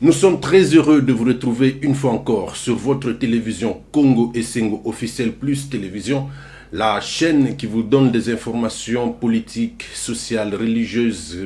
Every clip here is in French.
Nous sommes très heureux de vous retrouver une fois encore sur votre télévision Congo Essengo officielle plus télévision, la chaîne qui vous donne des informations politiques, sociales, religieuses,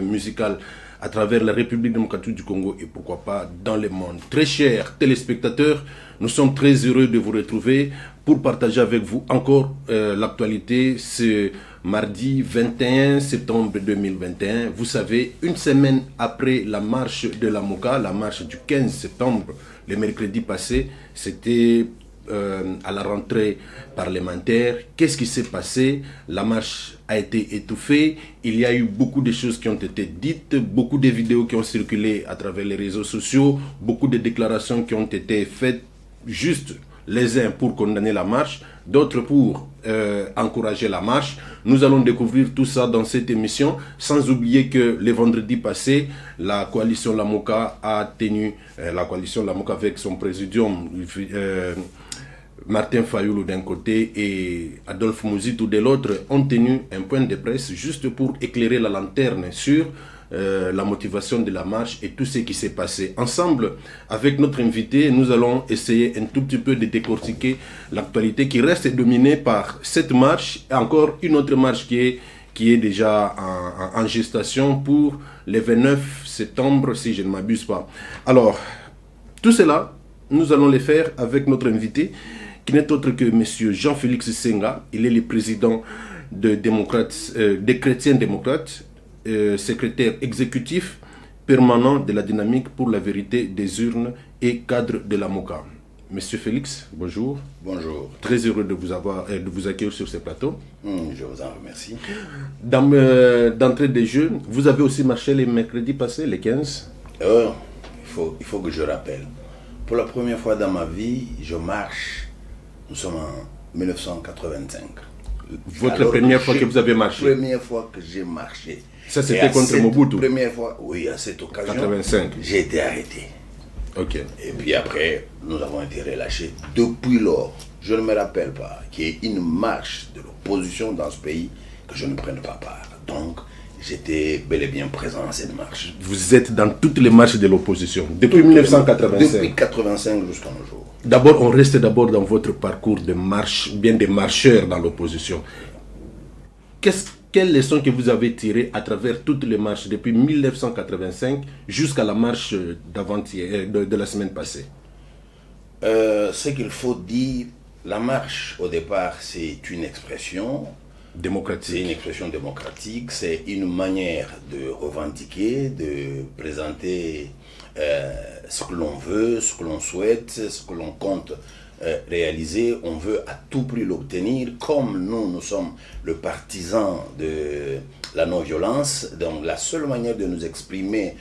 musicales à travers la République démocratique du Congo et pourquoi pas dans le monde. Très chers téléspectateurs, nous sommes très heureux de vous retrouver pour partager avec vous encore l'actualité ce mardi 21 septembre 2021. Vous savez, une semaine après la marche de la Moka, la marche du 15 septembre, le mercredi passé, c'était à la rentrée parlementaire. Qu'est-ce qui s'est passé? La marche a été étouffée. Il y a eu beaucoup de choses qui ont été dites, beaucoup de vidéos qui ont circulé à travers les réseaux sociaux, beaucoup de déclarations qui ont été faites juste les uns pour condamner la marche, d'autres pour encourager la marche. Nous allons découvrir tout ça dans cette émission, sans oublier que le vendredi passé, la coalition Lamoka a tenu, la coalition Lamoka avec son présidium, Martin Fayoulou d'un côté et Adolphe Mouzitou de l'autre, ont tenu un point de presse juste pour éclairer la lanterne sur la motivation de la marche et tout ce qui s'est passé. Ensemble, avec notre invité, nous allons essayer un tout petit peu de décortiquer l'actualité qui reste dominée par cette marche et encore une autre marche qui est déjà en gestation pour le 29 septembre, si je ne m'abuse pas. Alors, tout cela, nous allons le faire avec notre invité, qui n'est autre que M. Jean-Félix Senga. Il est le président des Chrétiens démocrates, secrétaire exécutif permanent de la dynamique pour la vérité des urnes et cadre de la MOCA. Monsieur Félix, bonjour. Bonjour. Très heureux de vous accueillir sur ce plateau. Je vous en remercie. D'entrée des jeux, vous avez aussi marché les mercredis passés, les 15. Il faut que je rappelle. Pour la première fois dans ma vie, je marche. Nous sommes en 1985. Votre première fois que vous avez marché? Première fois que j'ai marché. Ça, c'était contre Mobutu? Première fois, oui, à cette occasion, 85. J'ai été arrêté. Ok. Et puis après, nous avons été relâchés. Depuis lors, je ne me rappelle pas qu'il y ait une marche de l'opposition dans ce pays que je ne prenne pas part. Donc, j'étais bel et bien présent à cette marche. Vous êtes dans toutes les marches de l'opposition, depuis 1985? Depuis 1985 jusqu'à nos jours. D'abord, on reste d'abord dans votre parcours de marche, bien des marcheurs dans l'opposition. Quelles leçons que vous avez tirées à travers toutes les marches depuis 1985 jusqu'à la marche d'avant-hier, de la semaine passée? Ce qu'il faut dire, la marche au départ c'est une expression démocratique. C'est une expression démocratique, c'est une manière de revendiquer, de présenter ce que l'on veut, ce que l'on souhaite, ce que l'on compte réaliser. On veut à tout prix l'obtenir. Comme nous sommes le partisan de la non-violence, donc la seule manière de nous exprimer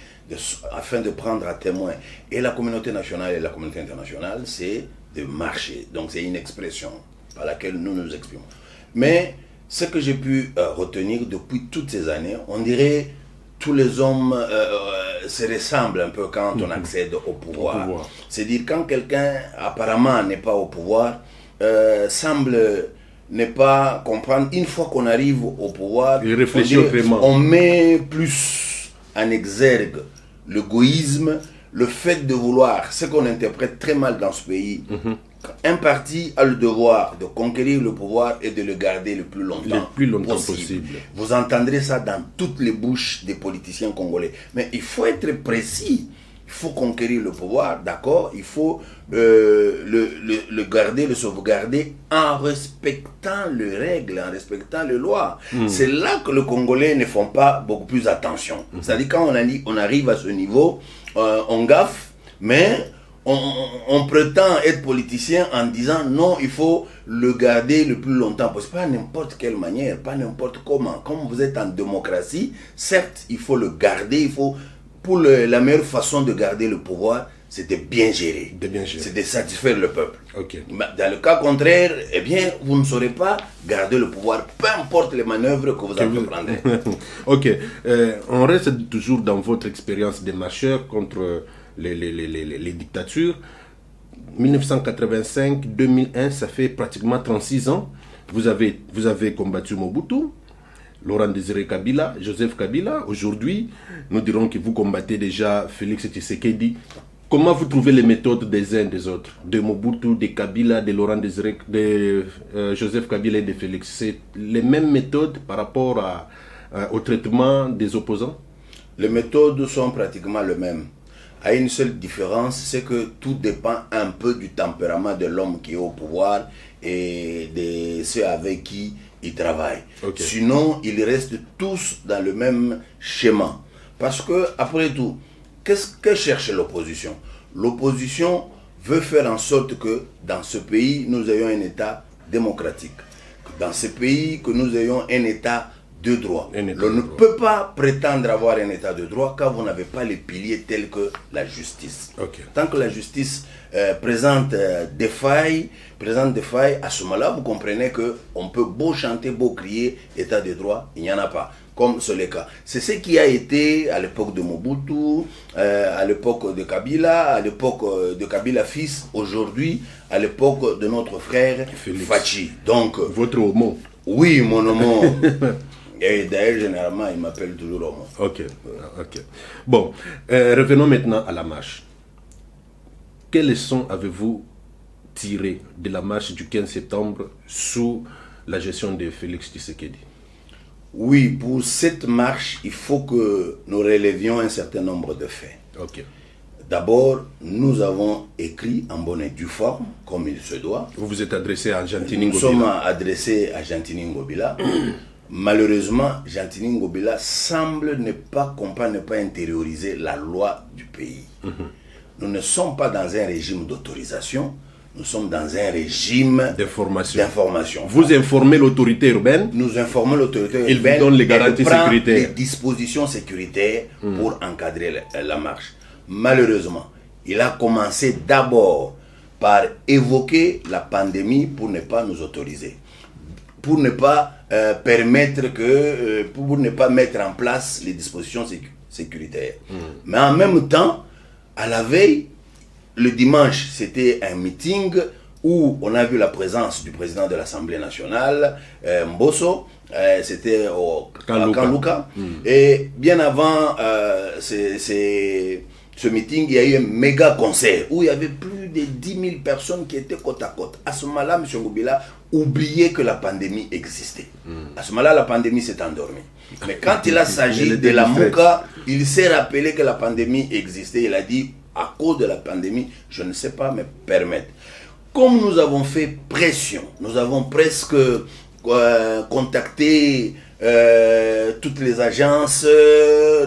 afin de prendre à témoin et la communauté nationale et la communauté internationale, c'est de marcher. Donc c'est une expression par laquelle nous nous exprimons. Mais ce que j'ai pu retenir depuis toutes ces années, on dirait tous les hommes se ressemblent un peu quand on accède au pouvoir. C'est-à-dire quand quelqu'un apparemment n'est pas au pouvoir, semble ne pas comprendre. Une fois qu'on arrive au pouvoir, on met plus en exergue l'égoïsme, le fait de vouloir, ce qu'on interprète très mal dans ce pays. Un parti a le devoir de conquérir le pouvoir et de le garder le plus longtemps possible. Vous entendrez ça dans toutes les bouches des politiciens congolais. Mais il faut être précis. Il faut conquérir le pouvoir, d'accord. Il faut le garder, le sauvegarder en respectant les règles, en respectant les lois. C'est là que les Congolais ne font pas beaucoup plus attention. C'est-à-dire quand on arrive à ce niveau, on gaffe, mais on prétend être politicien en disant non, il faut le garder le plus longtemps possible. Pas n'importe quelle manière, pas n'importe comment. Comme vous êtes en démocratie, certes, il faut le garder, il faut, pour la meilleure façon de garder le pouvoir, c'est de bien gérer. C'est de satisfaire le peuple. Okay. Dans le cas contraire, eh bien, vous ne saurez pas garder le pouvoir, peu importe les manœuvres que vous entreprendrez. Ok. On reste toujours dans votre expérience de marcheur contre les dictatures. 1985-2001, ça fait pratiquement 36 ans. Vous avez combattu Mobutu. Laurent Désiré Kabila, Joseph Kabila. Aujourd'hui, nous dirons que vous combattez déjà Félix Tshisekedi. Comment vous trouvez les méthodes des uns des autres, de Mobutu, de Kabila, de Laurent Désiré, de Joseph Kabila et de Félix? C'est les mêmes méthodes par rapport au traitement des opposants? Les méthodes sont pratiquement les mêmes. À une seule différence, c'est que tout dépend un peu du tempérament de l'homme qui est au pouvoir et de ceux avec qui il travaille. Okay. Sinon, ils restent tous dans le même schéma. Parce que, après tout, qu'est-ce que cherche l'opposition? L'opposition veut faire en sorte que dans ce pays, nous ayons un État démocratique. Dans ce pays, que nous ayons un État de droit. On ne peut pas prétendre avoir un État de droit quand vous n'avez pas les piliers tels que la justice. Okay. Tant que la justice présente des failles, à ce moment-là, vous comprenez qu'on peut beau chanter, beau crier État de droit, il n'y en a pas. Comme c'est le cas. C'est ce qui a été à l'époque de Mobutu, à l'époque de Kabila, à l'époque de Kabila fils, aujourd'hui à l'époque de notre frère Fachi. Donc, votre homo. Oui, mon homo. Et d'ailleurs, généralement, il m'appelle toujours homo. Ok. Bon, revenons maintenant à la marche. Quelles leçons avez-vous tirées de la marche du 15 septembre sous la gestion de Félix Tshisekedi? Oui, pour cette marche, il faut que nous relevions un certain nombre de faits. Ok. D'abord, nous avons écrit en bonne et due forme, comme il se doit. Vous vous êtes adressé à Gentini Ngobila. Nous sommes adressés à Gentini Ngobila. Malheureusement, Gentini Ngobila semble ne pas comprendre, ne pas intérioriser la loi du pays. Nous ne sommes pas dans un régime d'autorisation, nous sommes dans un régime d'information. Vous informez l'autorité urbaine. Nous informons l'autorité urbaine. Il vous donne les garanties sécuritaires. Les dispositions sécuritaires pour encadrer la marche. Malheureusement, il a commencé d'abord par évoquer la pandémie pour ne pas nous autoriser. Pour ne pas pour ne pas mettre en place les dispositions sécuritaires. Mais en même temps, à la veille, le dimanche, c'était un meeting où on a vu la présence du président de l'Assemblée nationale, Mbosso, c'était au Kanluka. Et bien avant ce meeting, il y a eu un méga concert où il y avait plus de 10 000 personnes qui étaient côte à côte. À ce moment-là, M. Ngobila oubliait que la pandémie existait. À ce moment-là, la pandémie s'est endormie. Mais quand il a s'agi de la Mouka, il s'est rappelé que la pandémie existait. Il a dit, à cause de la pandémie, je ne sais pas me permettre. Comme nous avons fait pression, nous avons presque contacté toutes les agences,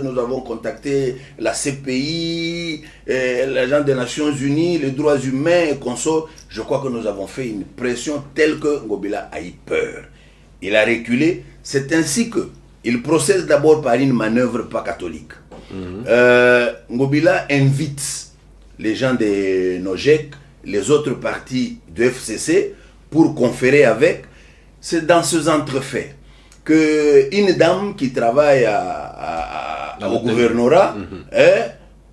nous avons contacté la CPI, l'Agence des Nations Unies, les droits humains et consorts. Je crois que nous avons fait une pression telle que Ngobila a eu peur. Il a reculé. C'est ainsi que il procède d'abord par une manœuvre pas catholique. Ngobila invite les gens de Nojek, les autres partis de FCC pour conférer avec. C'est dans ces entrefaits qu'une dame qui travaille au gouvernorat,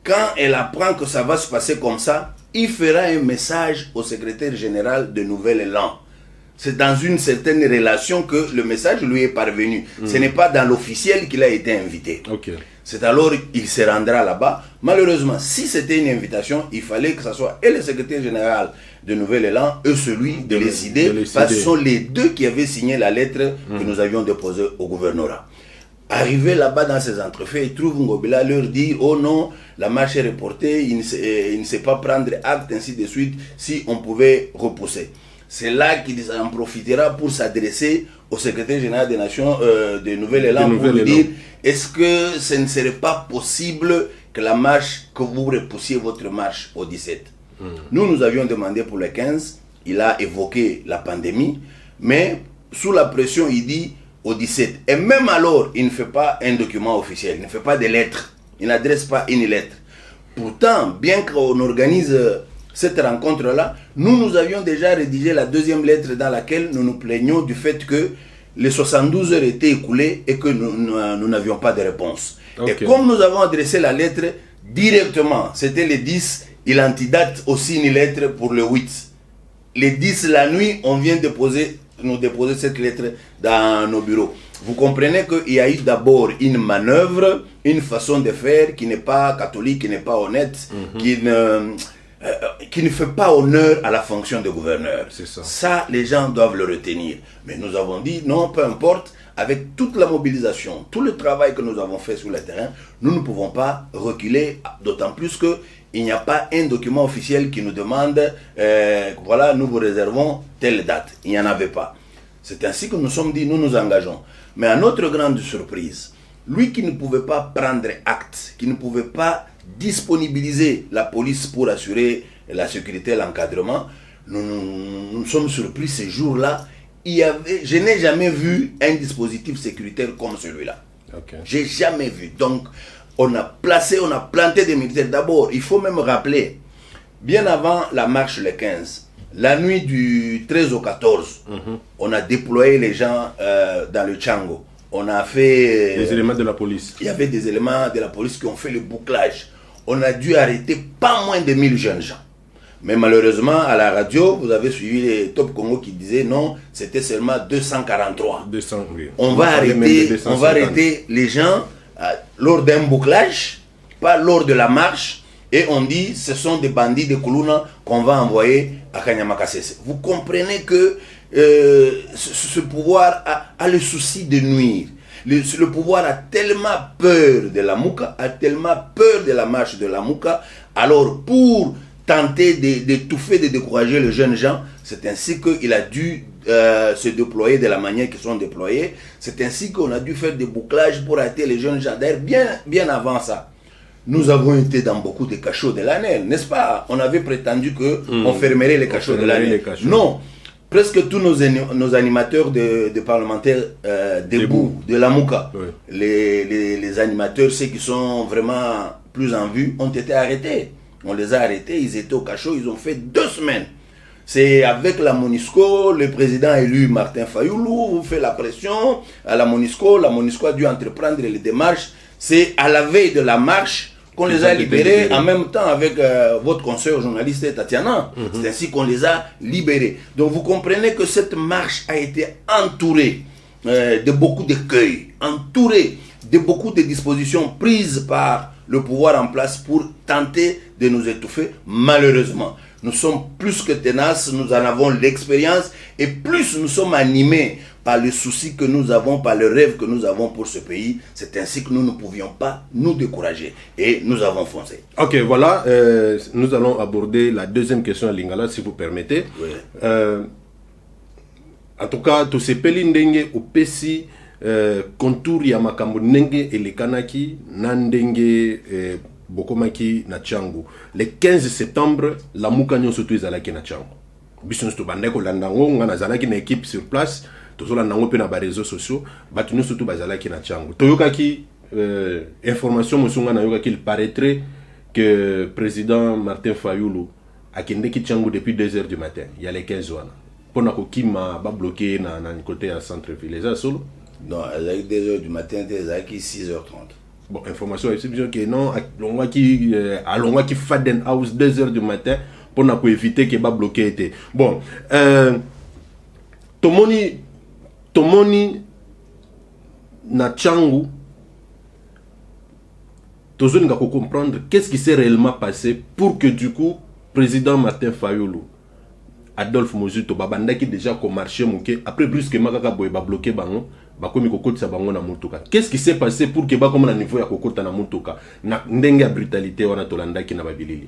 quand elle apprend que ça va se passer comme ça, il fera un message au secrétaire général de Nouvel Élan. C'est dans une certaine relation que le message lui est parvenu. Ce n'est pas dans l'officiel qu'il a été invité. C'est alors qu'il se rendra là-bas. Malheureusement, si c'était une invitation, il fallait que ce soit et le secrétaire général de Nouvel Élan et celui de l'ESID, parce que ce sont les deux qui avaient signé la lettre que nous avions déposée au gouvernorat. Arrivé là-bas dans ces entrefaits, ils trouvent Ngobila leur dit « Oh non, la marche est reportée, il ne sait pas prendre acte, ainsi de suite, si on pouvait repousser. » C'est là qu'il en profitera pour s'adresser au secrétaire général des Nations de Nouvel Élan pour lui dire est-ce que ce ne serait pas possible que la marche, que vous repoussiez votre marche au 17. Nous avions demandé pour le 15, il a évoqué la pandémie, mais sous la pression, il dit au 17. Et même alors, il ne fait pas un document officiel, il ne fait pas de lettres, il n'adresse pas une lettre. Pourtant, bien qu'on organise cette rencontre-là, nous avions déjà rédigé la deuxième lettre dans laquelle nous nous plaignons du fait que les 72 heures étaient écoulées et que nous n'avions pas de réponse. Et comme nous avons adressé la lettre directement, c'était le 10, il antidate aussi une lettre pour le 8. Le 10 la nuit, on vient déposer nous déposer cette lettre dans nos bureaux. Vous comprenez qu'il y a eu d'abord une manœuvre, une façon de faire qui n'est pas catholique, qui n'est pas honnête, qui ne fait pas honneur à la fonction de gouverneur. C'est ça. Ça, les gens doivent le retenir. Mais nous avons dit, non, peu importe, avec toute la mobilisation, tout le travail que nous avons fait sur le terrain, nous ne pouvons pas reculer, d'autant plus qu'il n'y a pas un document officiel qui nous demande, voilà, nous vous réservons telle date. Il n'y en avait pas. C'est ainsi que nous sommes dit, nous nous engageons. Mais à notre grande surprise, lui qui ne pouvait pas prendre acte, qui ne pouvait pas disponibiliser la police pour assurer la sécurité et l'encadrement, nous sommes surpris ces jours-là. Je n'ai jamais vu un dispositif sécuritaire comme celui-là. Okay. J'ai jamais vu. Donc, on a planté des militaires. D'abord, il faut même rappeler, bien avant la marche le 15, la nuit du 13 au 14, on a déployé les gens dans le Tchango. On a fait... Des éléments de la police. Il y avait des éléments de la police qui ont fait le bouclage. On a dû arrêter pas moins de 1000 jeunes gens. Mais malheureusement, à la radio, vous avez suivi les Top Congo qui disaient non, c'était seulement 243. 200, oui. On va arrêter les gens lors d'un bouclage, pas lors de la marche, et on dit ce sont des bandits de Koulouna qu'on va envoyer à Kanyamakasese. Vous comprenez que ce pouvoir a le souci de nuire. Le pouvoir a tellement peur de la Mouka, a tellement peur de la marche de la Mouka, alors pour tenter d'étouffer, de décourager les jeunes gens, c'est ainsi qu'il a dû se déployer de la manière qu'ils sont déployés. C'est ainsi qu'on a dû faire des bouclages pour arrêter les jeunes gens. D'ailleurs, bien avant ça, nous avons été dans beaucoup de cachots de l'ANEL, n'est-ce pas? On avait prétendu qu'on fermerait les cachots de l'ANEL. Non, presque tous nos animateurs de parlementaires debout, de la Mouka, oui. les animateurs, ceux qui sont vraiment plus en vue, ont été arrêtés. On les a arrêtés, ils étaient au cachot, ils ont fait 2 semaines. C'est avec la MONUSCO, le président élu Martin Fayoulou fait la pression à la MONUSCO a dû entreprendre les démarches. C'est à la veille de la marche qu'on les a libérés, en même temps avec votre consoeur journaliste Tatiana. C'est ainsi qu'on les a libérés. Donc vous comprenez que cette marche a été entourée de beaucoup d'écueils, entourée de beaucoup de dispositions prises par le pouvoir en place pour tenter de nous étouffer. Malheureusement, nous sommes plus que tenaces, nous en avons l'expérience et plus nous sommes animés par le souci que nous avons, par le rêve que nous avons pour ce pays. C'est ainsi que nous ne pouvions pas nous décourager et nous avons foncé. Ok, voilà, nous allons aborder la deuxième question à Lingala, si vous permettez. Oui. En tout cas, tout ce pelindenge au PESI, contour ya makambo ndenge elekanaki na ndenge bokomaki na Tchango. Le 15 septembre, la Mouka nyonso tu ezalaki na Tchango. Biso nso bandeko landango ngana zalaki na équipe sur place, tozola nango pe na ba réseaux sociaux, batu nyonso tu bazalaki na Tchango. Toyokaki information mosunga na yokaki, il paraîtrait que président Martin Fayoulou akendeki Tchango depuis 2h du matin. Il y a les 15 wana. Pona ko kima ba bloqué na côté à centre-ville. Les solo. Non, à 2h du matin, à 6h30. Bon, information, c'est bien que non, à qui Faden House 2h du matin pour éviter qu'il va bloquer. Bon, Tomoni na Tchango, tous on doit comprendre qu'est-ce qui s'est réellement passé pour que du coup, président Martin Fayoulou, Adolphe Mozuto, babandaki déjà comme marché mouké, après brusquement kaka boy ba bloqué bango. Qu'est-ce qui s'est passé pour que comme na niveau ya kokota na mutuka na ndenge ya brutalité wana tolandaki na babilili?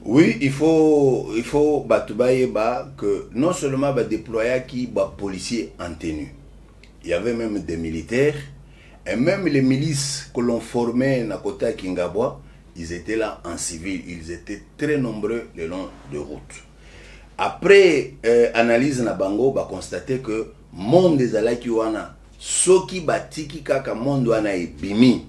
Oui, il faut batubaye ba que non seulement ba déployer qui ba policiers en tenue. Il y avait même des militaires et même les milices que l'on formait na kota Kingabwa, ils étaient là en civil, ils étaient très nombreux le long de route. Après analyse na bango ba constater que monde des alaki wana soki batiki kaka mondo wana ebimi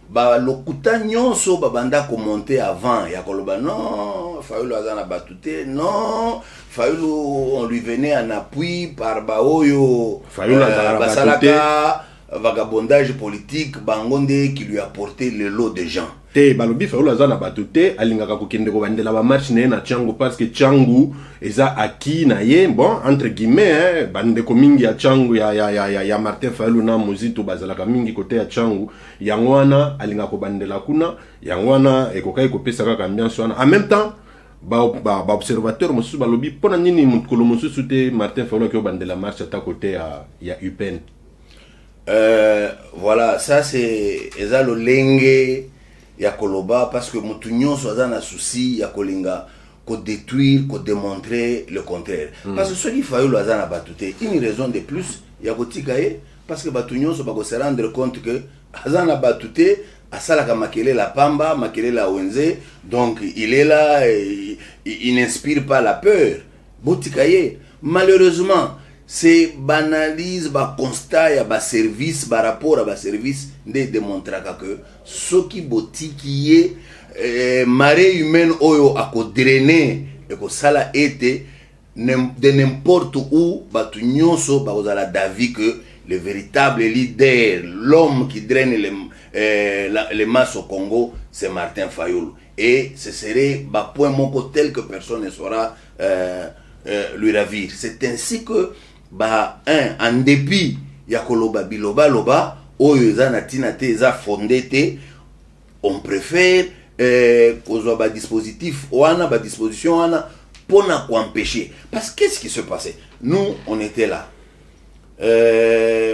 ba lokuta nyonso babanda ko monter avant ya koloba non Fayoulou azana batute non Fayoulou on lui venait en appui par baoyo Fayoulou azana basalaka vagabondage politique, Bangonde qui lui a porté le lot de gens. Te balobi Fayulu aza na bato te alingaka kokende kobandela ba marche na ye na Tchangu parce que Tchangu eza aki na ye bon entre guillemets bandeko mingi ya Tchangu ya Martin Fayulu na Muzito bazalaka mingi kote ya Tchangu yango wana alingaka kobandela kuna yango wana ekokai kopesa kaka ambiance wana en même temps ba observateur mosusu balobi pona nini mukolo mosusu te Martin Fayulu ki obandela marche ata kote ya UPN. Voilà, ça c'est eza lo lenge ya koloba parce que mutu nyonso aza na souci ya kolinga ko détruire, ko démontrer le contraire. Parce que soki Fayulu aza na batute, une raison de plus ya kotika ye parce que batu nyonso bako se rendre compte que aza na batute asalaka makele la pamba, makele la wenze, donc il est là, il n'inspire pas la peur. Botika ye, malheureusement c'est banalise ba constat ya ba service ba rapport à ba service de démontraka que soki botiki ye marée humaine oyo ako drainer et ko sala été de n'importe où batu nyonso ba ozala d'avis que le véritable leader, l'homme qui draine les masses au Congo, c'est Martin Fayulu. Et ce serait ba point moko tel que personne ne saura lui ravir. C'est ainsi que en dépit ya koloba biloba loba oyo eza na tina te eza fondé te, on préfère kozwa ba dispositif wana ba disposition wana pona ko empêcher. Parce que qu'est-ce qui se passait? Nous on était là.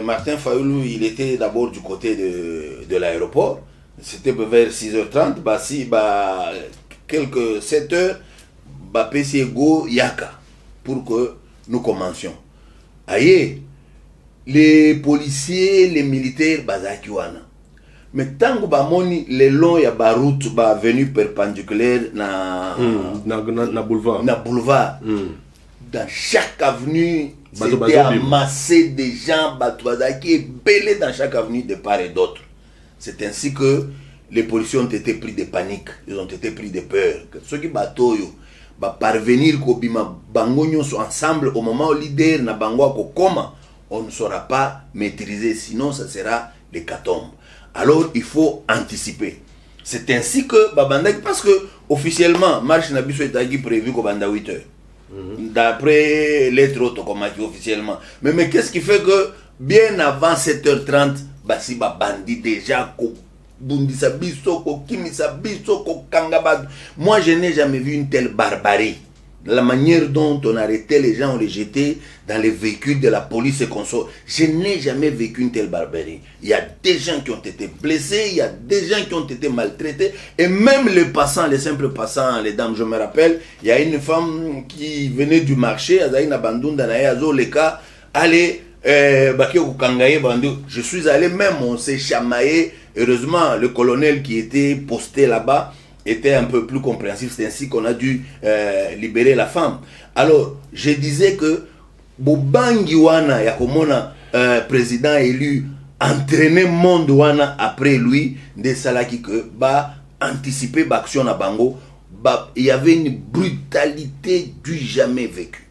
Martin Fayulu, il était d'abord du côté de l'aéroport. C'était vers 6h30, quelques 7h, PC Go Yaka pour que nous commencions. Aïe, les policiers, les militaires, bazaki wana. Mais tant que bamoni le long ya ba route ba avenue perpendiculaire na boulevard. Na boulevard. Dans chaque avenue, c'était amassé de gens, bazaki belé dans chaque avenue de part et d'autre. C'est ainsi que les policiers ont été pris de panique, ils ont été pris de peur. Ceux qui batoyo ba parvenir ko bima bango nyonso ensemble au moment où leader na bango ko koma, on ne saura pas maîtriser, sinon ça sera l'hécatombe. Alors il faut anticiper. C'est ainsi que babandaki, parce que officiellement marche na biso etaki prévu ko banda 8h. D'après lettre autocomatique officiellement. Mais qu'est-ce qui fait que bien avant 7h30 basi ba bandi déjà ko bundisa biso ko kimisa biso ko kangaba. Moi je n'ai jamais vu une telle barbarie. La manière dont on arrêtait les gens, on les jetait dans les véhicules de la police et consorts. Je n'ai jamais vécu une telle barbarie. Il y a des gens qui ont été blessés, il y a des gens qui ont été maltraités, et même les passants, les simples passants, les dames, je me rappelle, il y a une femme qui venait du marché, allez, je suis allé même, on s'est chamaillé. Heureusement, le colonel qui était posté là-bas était un peu plus compréhensif. C'est ainsi qu'on a dû libérer la femme. Alors, je disais que Bobangi wana yakomona président élu entraîner monde wana après lui de salaki que anticiper l'action na bango, il y avait une brutalité du jamais vécu.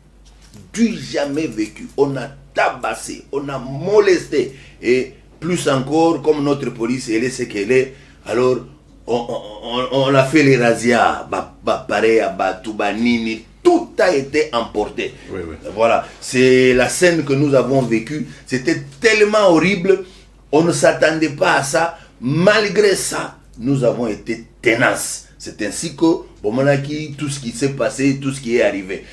Du jamais vécu. On a tabassé, on a molesté, et plus encore, comme notre police elle est ce qu'elle est, alors on a fait les razzias, pareil à Batoubanini, tout a été emporté. Oui, oui. Voilà, c'est la scène que nous avons vécue. C'était tellement horrible, on ne s'attendait pas à ça. Malgré ça, nous avons été tenaces. C'est ainsi que, tout ce qui s'est passé, tout ce qui est arrivé.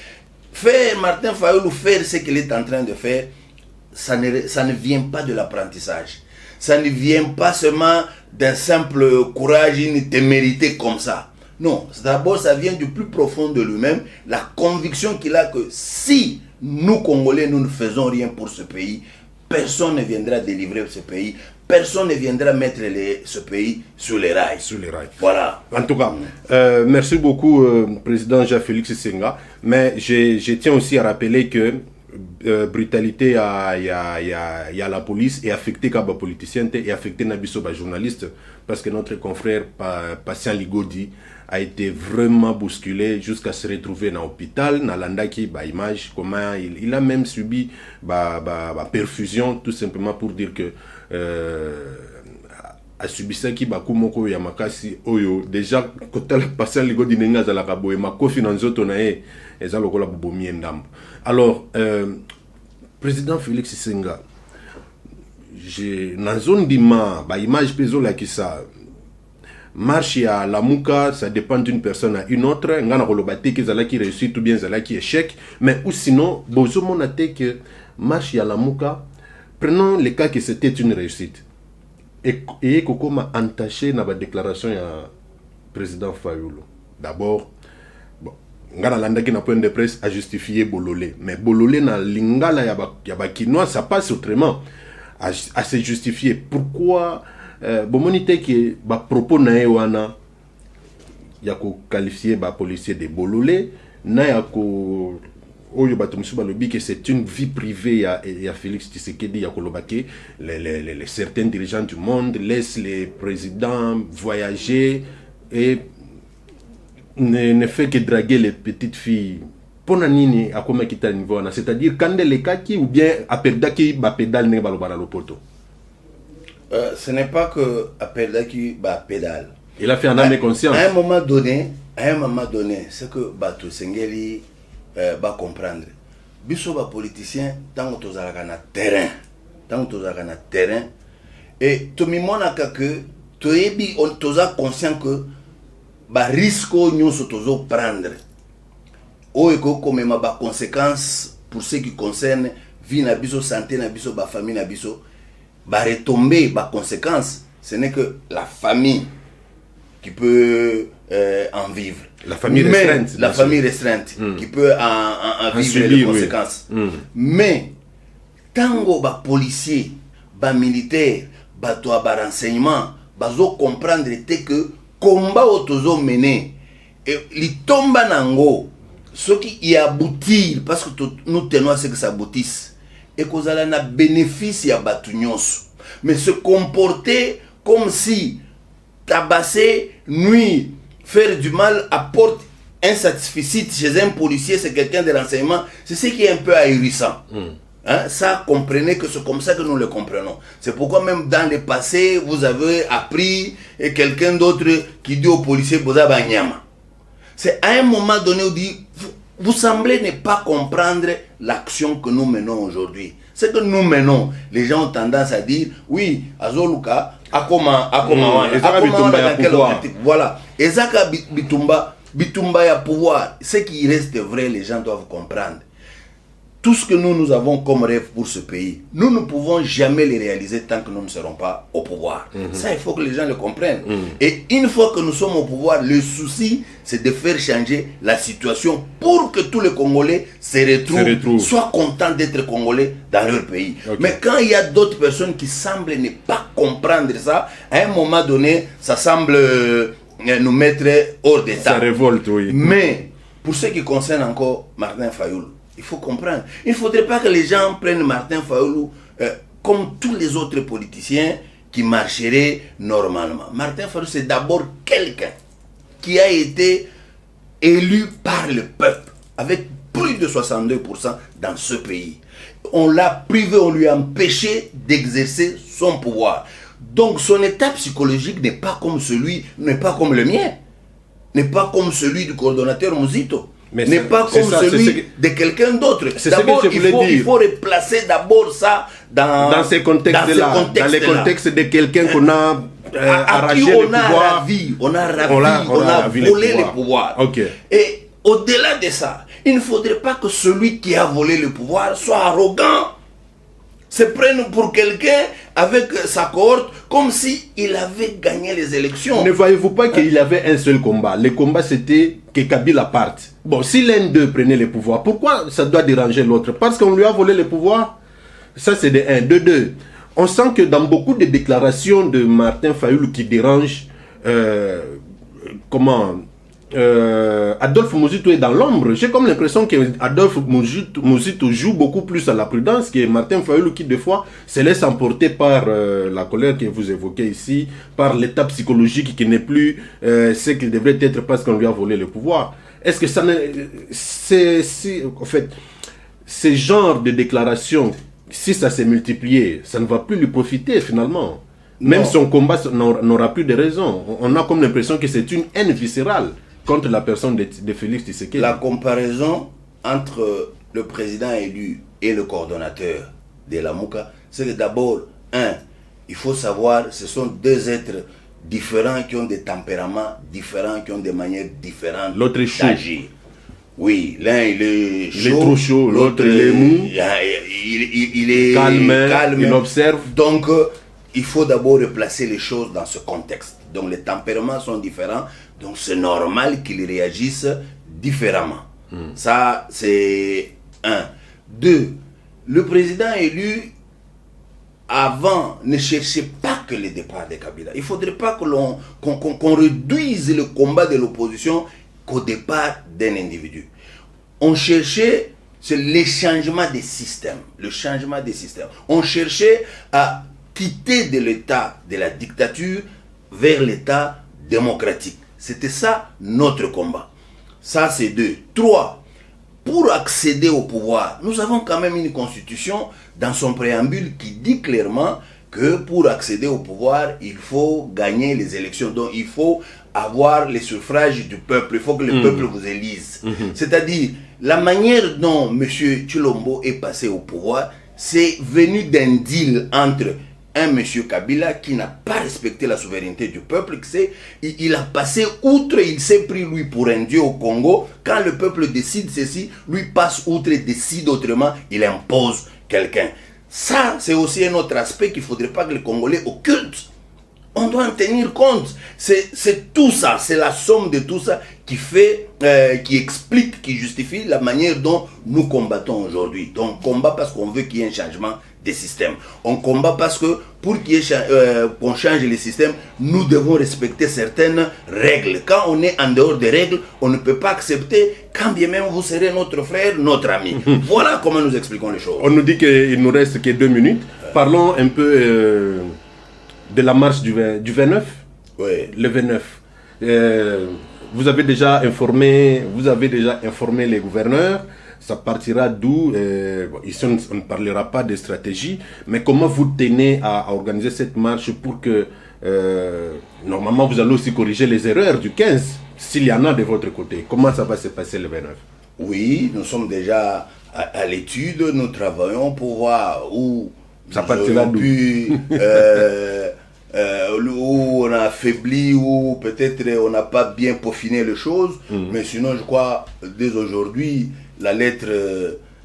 Faire Martin Fayulu faire ce qu'il est en train de faire, ça ne vient pas de l'apprentissage. Ça ne vient pas seulement d'un simple courage, une témérité comme ça. Non, d'abord ça vient du plus profond de lui-même, la conviction qu'il a que si nous Congolais, nous ne faisons rien pour ce pays, personne ne viendra délivrer ce pays, personne ne viendra mettre ce pays sur les rails. Sur les rails. Voilà. En tout cas, merci beaucoup, Président Jean-Félix Senga. Mais je tiens aussi à rappeler que brutalité il y a la police et affecté les politiciens et affecté les journalistes parce que notre confrère Patient Ligodi a été vraiment bousculé jusqu'à se retrouver dans l'hôpital, dans l'andaki, image, comment il a même subi perfusion, tout simplement pour dire que a subi ça qui bakumoko ya makasi oyo déjà quand le Patient Ligodi nenga za la kabo et ma cofinanzo tonae eza lokola bobomi ndambo. Alors président Félix Senga, dans zone d'ima image peso la qui ça marche à la Mouka, ça dépend d'une personne à une autre. Ngana kolobate que zala qui réussit ou bien zala qui échec, mais ou sinon bozo monate que marche à la Mouka, prenons le cas que c'était une réussite et kokoma entaché na ba déclaration ya président Fayulu. D'abord ngana landaki na point de presse a justifié Bololé, mais Bololé na lingala ya ba kinois ça passe autrement à se justifier. Pourquoi bomonite que ba propos na wana ya ko qualifier ba policier de Bololé na ya ko oyo batumsu balobi que c'est une vie privée ya Félix Tshisekedi ya kolobake les certains dirigeants du monde laissent les présidents voyager et ne fait que draguer les petites filles. Ponanini a comme quitter niveau na, c'est-à-dire quand les kaki ou bien aperdaki ba pédale ne balobara lopoto. Ce n'est pas que aperdaki ba pédale. Il a fait un âme conscience. À un moment donné, c'est que Bato Sengeli va comprendre. Biso ba politicien tant que tozalaka na terrain, et to mimona que toyebi on toza conscient que ba risque nyonso tozo prendre oyo comme ma ba conséquences pour ce qui concerne vie na biso, santé na biso, ba famille na biso, ba retomber ba conséquences, ce n'est que la famille qui peut en vivre. La famille restreinte. La famille restreinte qui peut en vivre subir, les conséquences. Oui. Mais tango ba policier, ba militaire, ba toi ba renseignement, bazo comprendre que combat autozo mené et li tomba nango ce qui y aboutir parce que nous tenons à ce que ça aboutisse et qu'on a un bénéfice à batunyos, mais se comporter comme si tabasser, nuire, faire du mal apporte un satisfecit chez un policier, c'est quelqu'un de renseignement, c'est ce qui est un peu ahurissant. Hein? Ça, comprenez que c'est comme ça que nous le comprenons. C'est pourquoi même dans le passé, vous avez appris et quelqu'un d'autre qui dit au policier Boza Banyama. C'est à un moment donné où dit vous semblez ne pas comprendre l'action que nous menons aujourd'hui. Ce que nous menons, les gens ont tendance à dire oui, Azoluka, voilà. Ezaka Bitumba ya pouvoir. Ce qui reste vrai, les gens doivent comprendre. Tout ce que nous avons comme rêve pour ce pays, nous ne pouvons jamais les réaliser tant que nous ne serons pas au pouvoir. Ça, il faut que les gens le comprennent. Et une fois que nous sommes au pouvoir, le souci, c'est de faire changer la situation pour que tous les Congolais se retrouvent, soient contents d'être Congolais dans leur pays. Mais quand il y a d'autres personnes qui semblent ne pas comprendre ça, à un moment donné, ça semble nous mettre hors d'état. Ça révolte, oui. Mais, pour ce qui concerne encore Martin Fayulu, il faut comprendre. Il ne faudrait pas que les gens prennent Martin Fayulu comme tous les autres politiciens qui marcheraient normalement. Martin Fayulu, c'est d'abord quelqu'un qui a été élu par le peuple avec plus de 62% dans ce pays. On l'a privé, on lui a empêché d'exercer son pouvoir. Donc son état psychologique n'est pas comme le mien, n'est pas comme celui du coordonnateur Mouzito. N'est pas comme celui de quelqu'un d'autre. D'abord, il faut replacer d'abord ça dans ces contextes-là, dans les contextes de quelqu'un qu'on a arraché le pouvoir. On a volé le pouvoir. Et au-delà de ça, il ne faudrait pas que celui qui a volé le pouvoir soit arrogant, se prenne pour quelqu'un avec sa cohorte comme s'il avait gagné les élections. Ne voyez-vous pas qu'il avait un seul combat? Le combat, c'était que Kabila parte. Bon, si l'un d'eux prenait le pouvoir, pourquoi ça doit déranger l'autre? Parce qu'on lui a volé le pouvoir. Ça, c'est de 1. De 2, on sent que dans beaucoup de déclarations de Martin Fayulu qui dérangent, Adolphe Muzito est dans l'ombre. J'ai comme l'impression que Adolphe Muzito joue beaucoup plus à la prudence que Martin Fayulu, qui des fois se laisse emporter par la colère que vous évoquez ici, par l'état psychologique qui n'est plus ce qu'il devrait être parce qu'on lui a volé le pouvoir. Est-ce que ça en fait, ce genre de déclaration, si ça s'est multiplié, ça ne va plus lui profiter finalement. Même non. Son combat n'aura plus de raison. On a comme l'impression que c'est une haine viscérale contre la personne de Félix Tshisekedi. La comparaison entre le président élu et le coordonnateur de la Mouka, c'est que d'abord, il faut savoir, ce sont deux êtres différents qui ont des tempéraments différents, qui ont des manières différentes d'agir. Oui, l'un il est chaud, il est trop chaud, l'autre il est mou, il est calme, il observe. Donc, il faut d'abord replacer les choses dans ce contexte. Donc, les tempéraments sont différents, donc c'est normal qu'ils réagissent différemment. Ça, c'est un. Deux, le président élu, avant, ne cherchait pas que le départ de Kabila. Il ne faudrait pas qu'on réduise le combat de l'opposition qu'au départ d'un individu. On cherchait, c'est le changement des systèmes. Le changement des systèmes. On cherchait à quitter de l'état de la dictature vers l'état démocratique. C'était ça notre combat. Ça, c'est deux. Trois, pour accéder au pouvoir, nous avons quand même une constitution dans son préambule qui dit clairement que pour accéder au pouvoir, il faut gagner les élections. Donc, il faut avoir les suffrages du peuple. Il faut que le peuple vous élise. C'est-à-dire, la manière dont M. Tshilombo est passé au pouvoir, c'est venu d'un deal entre un M. Kabila qui n'a pas respecté la souveraineté du peuple. Il a passé outre, il s'est pris lui pour un dieu au Congo. Quand le peuple décide ceci, lui passe outre et décide autrement, il impose quelqu'un. Ça, c'est aussi un autre aspect qu'il ne faudrait pas que les Congolais occultent. On doit en tenir compte. C'est tout ça, c'est la somme de tout ça qui fait, qui explique, qui justifie la manière dont nous combattons aujourd'hui. Donc, on combat parce qu'on veut qu'il y ait un changement des systèmes. On combat parce que pour qu'on change les systèmes, nous devons respecter certaines règles. Quand on est en dehors des règles, on ne peut pas accepter, quand bien même vous serez notre frère, notre ami. Voilà comment nous expliquons les choses. On nous dit qu'il ne nous reste que 2 minutes. Parlons un peu de la marche du 29. Oui. Le 29. Vous avez déjà informé les gouverneurs. Ça partira d'où ici on ne parlera pas de stratégie, mais comment vous tenez à organiser cette marche pour que normalement vous allez aussi corriger les erreurs du 15, s'il y en a de votre côté. Comment ça va se passer le 29? Oui, nous sommes déjà à l'étude, nous travaillons pour voir où ça partira d'où. Où on a affaibli, où peut-être on n'a pas bien peaufiné les choses, mais sinon je crois dès aujourd'hui la lettre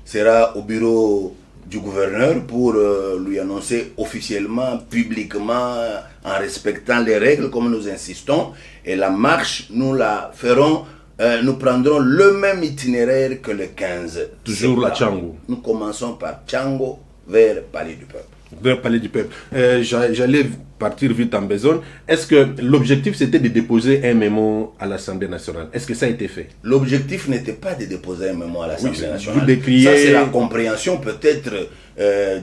sera au bureau du gouverneur pour lui annoncer officiellement, publiquement, en respectant les règles comme nous insistons, et la marche nous la ferons, nous prendrons le même itinéraire que le 15. Toujours la Tchango. Nous commençons par Tchango vers Palais du Peuple. Vers Palais du Peuple. J'allais partir vite en besogne. Est-ce que l'objectif c'était de déposer un mémo à l'Assemblée nationale? Est-ce que ça a été fait? L'objectif n'était pas de déposer un mémo à l'Assemblée nationale. Vous décriez... Ça c'est la compréhension peut-être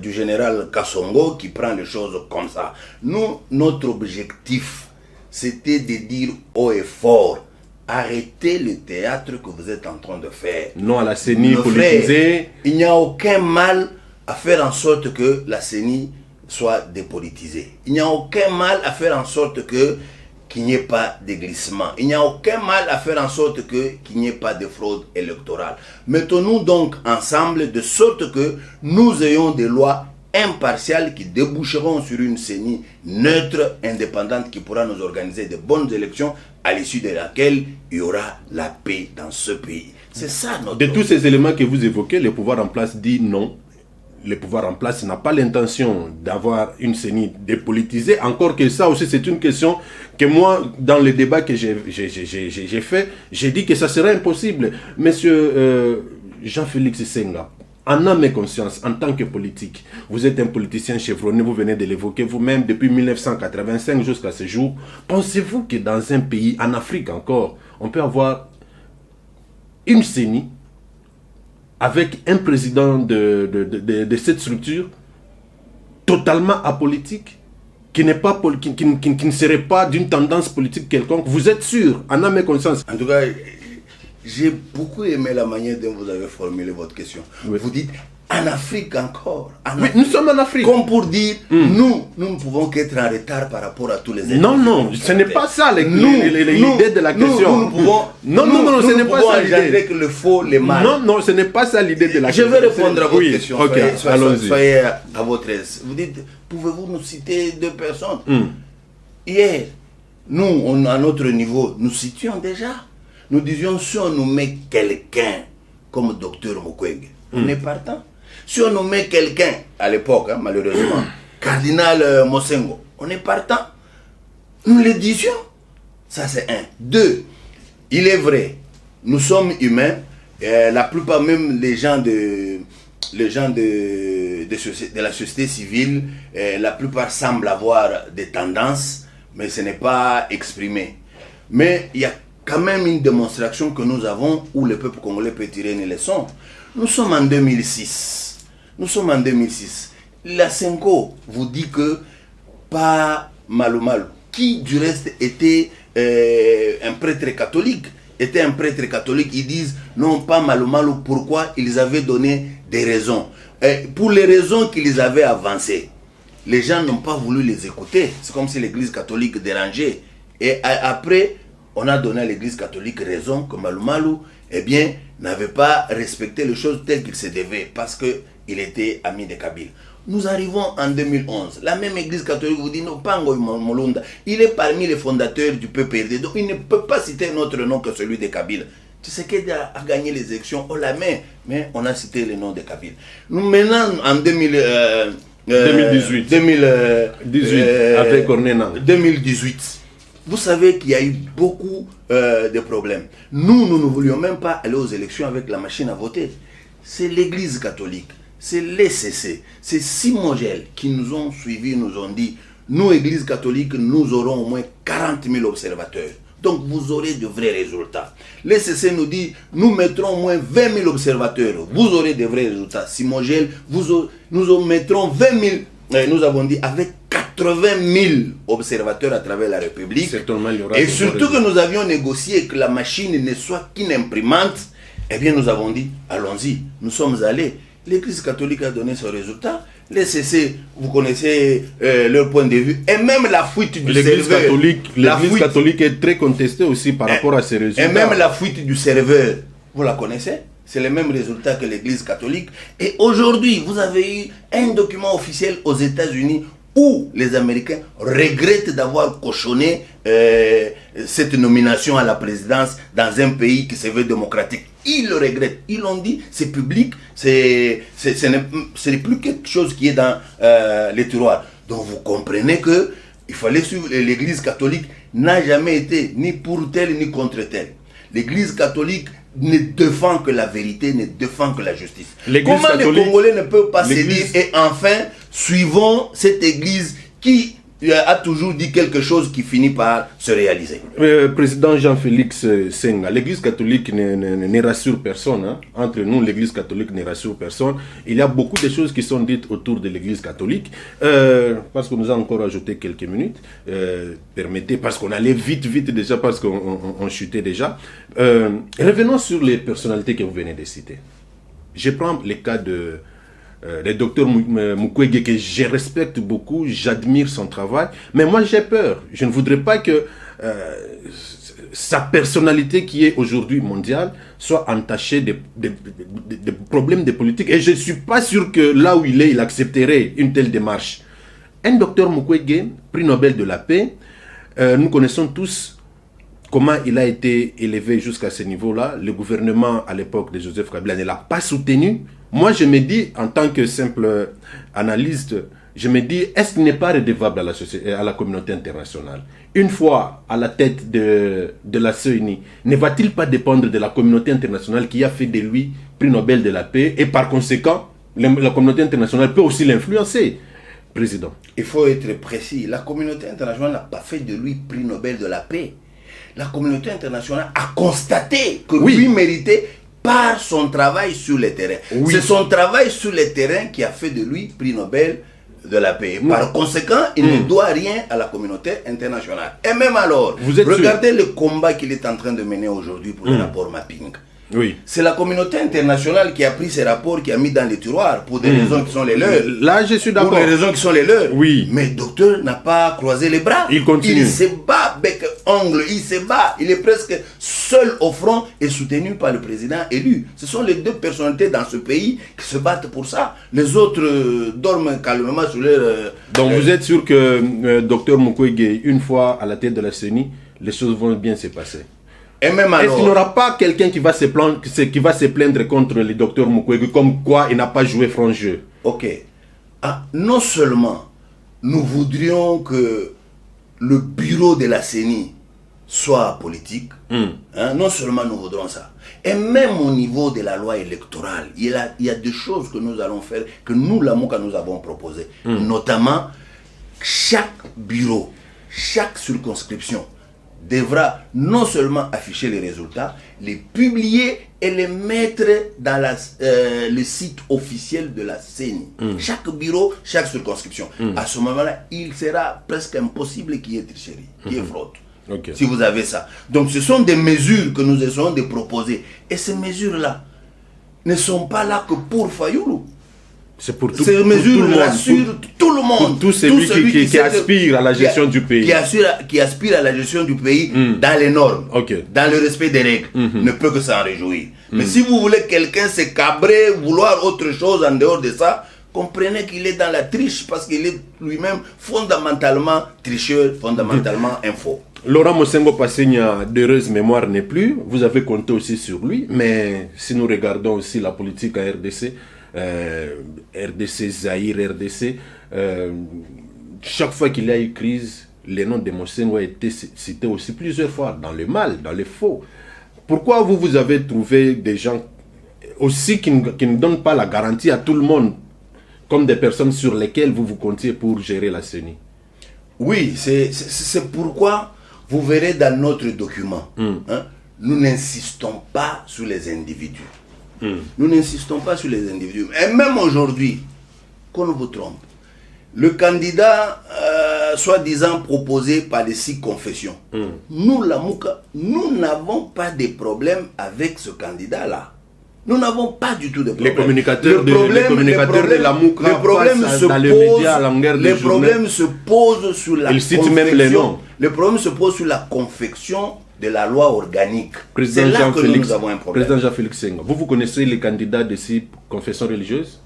du général Kassongo qui prend les choses comme ça. Nous, notre objectif c'était de dire haut et fort: arrêtez le théâtre que vous êtes en train de faire. Non à la CENI politisée. Il n'y a aucun mal à faire en sorte que la CENI soit dépolitisée. Il n'y a aucun mal à faire en sorte qu'il n'y ait pas de glissement. Il n'y a aucun mal à faire en sorte qu'il n'y ait pas de fraude électorale. Mettons-nous donc ensemble de sorte que nous ayons des lois impartiales qui déboucheront sur une CENI neutre, indépendante, qui pourra nous organiser de bonnes élections à l'issue de laquelle il y aura la paix dans ce pays. C'est ça notre... De tous ces éléments que vous évoquez, le pouvoir en place dit non. Le pouvoir en place n'a pas l'intention d'avoir une CENI dépolitisée. Encore que ça aussi, c'est une question que moi, dans le débat que j'ai fait, j'ai dit que ça serait impossible. Monsieur Jean-Félix Senga, en âme et conscience, en tant que politique, vous êtes un politicien chevronné, vous venez de l'évoquer vous-même depuis 1985 jusqu'à ce jour. Pensez-vous que dans un pays, en Afrique encore, on peut avoir une CENI avec un président de cette structure totalement apolitique, qui ne serait pas d'une tendance politique quelconque. Vous êtes sûr, en âme et conscience? En tout cas, j'ai beaucoup aimé la manière dont vous avez formulé votre question. Oui. Vous dites, en Afrique encore. Oui, nous sommes en Afrique. Comme pour dire, nous ne pouvons qu'être en retard par rapport à tous les autres. Non, ce n'est pas ça l'idée de la question. Nous pouvons, ce n'est pas ça l'idée. Que le faux, les mal. Non, ce n'est pas ça l'idée de la question. Je vais répondre à votre question. Ok, allons-y. Soyez à votre aise. Vous dites, pouvez-vous nous citer 2 personnes? Hier, nous, à notre niveau, nous citions déjà. Nous disions, si on nous met quelqu'un comme Dr Mukwege, on est partant. Si on nous met quelqu'un, à l'époque, malheureusement, Cardinal Mosengo, on est partant. Nous le disions. Ça, c'est 1. 2, il est vrai, nous sommes humains. La plupart, même les gens de la société civile, la plupart semblent avoir des tendances, mais ce n'est pas exprimé. Mais il y a quand même une démonstration que nous avons où le peuple congolais peut tirer une leçon. Nous sommes en 2006. La Senko vous dit que pas Malou Malou, qui du reste était un prêtre catholique, ils disent non, pas Malou Malou. Pourquoi? Ils avaient donné des raisons. Pour les raisons qu'ils avaient avancées, les gens n'ont pas voulu les écouter. C'est comme si l'église catholique dérangeait. Et après, on a donné à l'église catholique raison que Malou Malou, n'avait pas respecté les choses telles qu'il se devait parce qu'il était ami de Kabila. Nous arrivons en 2011. La même église catholique vous dit non, pas Ngoï Molunda. Il est parmi les fondateurs du PPRD. Donc il ne peut pas citer un autre nom que celui de Kabila. Tshisekedi a gagné les élections haut la main, mais on a cité le nom de Kabila. Nous maintenant en 2018 avec Ornena. 2018. Vous savez qu'il y a eu beaucoup de problèmes. Nous ne voulions même pas aller aux élections avec la machine à voter. C'est l'église catholique, c'est l'ECC, c'est Simongel qui nous ont suivis, nous ont dit, nous, église catholique, nous aurons au moins 40 000 observateurs. Donc vous aurez de vrais résultats. L'ECC nous dit, nous mettrons au moins 20 000 observateurs. Vous aurez de vrais résultats. Simongel, nous mettrons 20 000. Nous avons dit, avec 80 000 observateurs à travers la République. Et surtout que nous avions négocié que la machine ne soit qu'une imprimante. Nous avons dit, allons-y. Nous sommes allés. L'Église catholique a donné son résultat. Les CC, vous connaissez leur point de vue. Et même la fuite du serveur. L'Église catholique est très contestée aussi par rapport à ces résultats. Et même la fuite du serveur, vous la connaissez? C'est le même résultat que l'Église catholique. Et aujourd'hui, vous avez eu un document officiel aux États-Unis où les Américains regrettent d'avoir cochonné cette nomination à la présidence dans un pays qui se veut démocratique. Ils le regrettent. Ils l'ont dit, c'est public, ce n'est plus quelque chose qui est dans les tiroirs. Donc vous comprenez que il fallait suivre. L'Église catholique n'a jamais été ni pour tel ni contre tel. L'Église catholique ne défend que la vérité, ne défend que la justice. Comment les Congolais ne peuvent pas se dire, et enfin, suivons cette Église qui a toujours dit quelque chose qui finit par se réaliser. Président Jean-Félix Senga, l'Église catholique ne rassure personne. Hein. Entre nous, l'Église catholique ne rassure personne. Il y a beaucoup de choses qui sont dites autour de l'Église catholique. Parce que nous avons encore ajouté quelques minutes. Permettez, parce qu'on allait vite déjà, parce qu'on chutait déjà. Revenons sur les personnalités que vous venez de citer. Je prends le cas de... le docteur Mukwege, que je respecte beaucoup, j'admire son travail, mais moi j'ai peur. Je ne voudrais pas que sa personnalité qui est aujourd'hui mondiale soit entachée de problèmes de politique. Et je ne suis pas sûr que là où il est, il accepterait une telle démarche. Un docteur Mukwege, prix Nobel de la paix, nous connaissons tous comment il a été élevé jusqu'à ce niveau-là. Le gouvernement à l'époque de Joseph Kabila ne l'a pas soutenu. Moi, je me dis, en tant que simple analyste, je me dis, est-ce qu'il n'est pas redevable à la communauté internationale? Une fois à la tête de la CENI, ne va-t-il pas dépendre de la communauté internationale qui a fait de lui prix Nobel de la paix? Et par conséquent, la communauté internationale peut aussi l'influencer, président. Il faut être précis. La communauté internationale n'a pas fait de lui prix Nobel de la paix. la communauté internationale a constaté que lui méritait par son travail sur le terrain. Oui. C'est son travail sur le terrain qui a fait de lui prix Nobel de la paix. Par conséquent, il ne doit rien à la communauté internationale. Et même alors, regardez le combat qu'il est en train de mener aujourd'hui pour le rapport mapping. Oui. C'est la communauté internationale qui a pris ces rapports, qui a mis dans les tiroirs pour des raisons qui sont les leurs. Là, je suis d'accord. Pour les raisons qui sont les leurs. Oui. Mais le docteur n'a pas croisé les bras. Il continue. Il se bat bec ongle, il se bat. Il est presque seul au front et soutenu par le président élu. Ce sont les deux personnalités dans ce pays qui se battent pour ça. Les autres dorment calmement sur leur... Donc vous êtes sûr que docteur Mukwege, une fois à la tête de la CENI, les choses vont bien se passer? Et même alors, est-ce qu'il n'y aura pas quelqu'un qui va se plaindre contre le docteur Mukwege comme quoi il n'a pas joué franc jeu? Ok. Non seulement nous voudrions que le bureau de la CENI soit politique, non seulement nous voudrons ça, et même au niveau de la loi électorale, il y a des choses que nous allons faire, que nous, la Mouka, nous avons proposées. Notamment, chaque bureau, chaque circonscription devra non seulement afficher les résultats, les publier et les mettre dans le site officiel de la CENI. Chaque bureau, chaque circonscription. À ce moment-là, il sera presque impossible qu'il y ait tricherie, qu'il y ait fraude. Okay. Si vous avez ça. Donc ce sont des mesures que nous essayons de proposer. Et ces mesures-là ne sont pas là que pour Fayoulou. C'est pour tout, ces mesures rassurent tout le monde. Pour tout celui qui aspire à la gestion du pays. Qui aspire à la gestion du pays dans les normes, dans le respect des règles, ne peut que s'en réjouir. Mais si vous voulez quelqu'un se cabrer, vouloir autre chose en dehors de ça, comprenez qu'il est dans la triche parce qu'il est lui-même fondamentalement tricheur, fondamentalement info. Laurent Mosengo Passigna, d'heureuse mémoire n'est plus. Vous avez compté aussi sur lui. Mais si nous regardons aussi la politique à RDC, RDC, Zaïre, RDC, chaque fois qu'il y a eu crise, les noms de Mosengo ont été cités aussi plusieurs fois, dans le mal, dans le faux. Pourquoi vous avez trouvé des gens aussi qui ne donnent pas la garantie à tout le monde, comme des personnes sur lesquelles vous vous comptiez pour gérer la CENI? Oui, c'est pourquoi vous verrez dans notre document, nous n'insistons pas sur les individus. Nous n'insistons pas sur les individus. Et même aujourd'hui, qu'on vous trompe, le candidat soi-disant proposé par les 6 confessions, nous, la Mouka, nous n'avons pas de problème avec ce candidat-là. Nous n'avons pas du tout de problème. Les communicateurs de la Mouka passent dans les médias à longueur de journée. Les problèmes se posent sur la confection. Ils citent même les noms. Le problème se pose sur la confection de la loi organique. C'est là que nous avons un problème. Président Jean-Félix Senghor, vous connaissez les candidats de 6 confessions religieuses?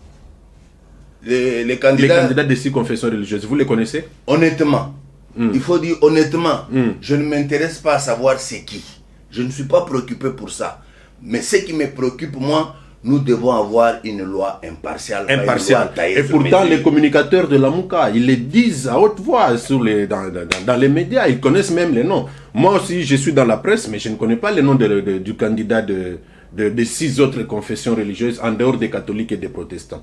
Les candidats de 6 confessions religieuses, vous les connaissez? Honnêtement, il faut dire honnêtement, je ne m'intéresse pas à savoir c'est qui. Je ne suis pas préoccupé pour ça. Mais ce qui me préoccupe, moi, nous devons avoir une loi impartiale. Et pourtant, les communicateurs de la Mouka, ils le disent à haute voix dans les médias. Ils connaissent même les noms. Moi aussi, je suis dans la presse, mais je ne connais pas les noms du candidat de 6 autres confessions religieuses, en dehors des catholiques et des protestants.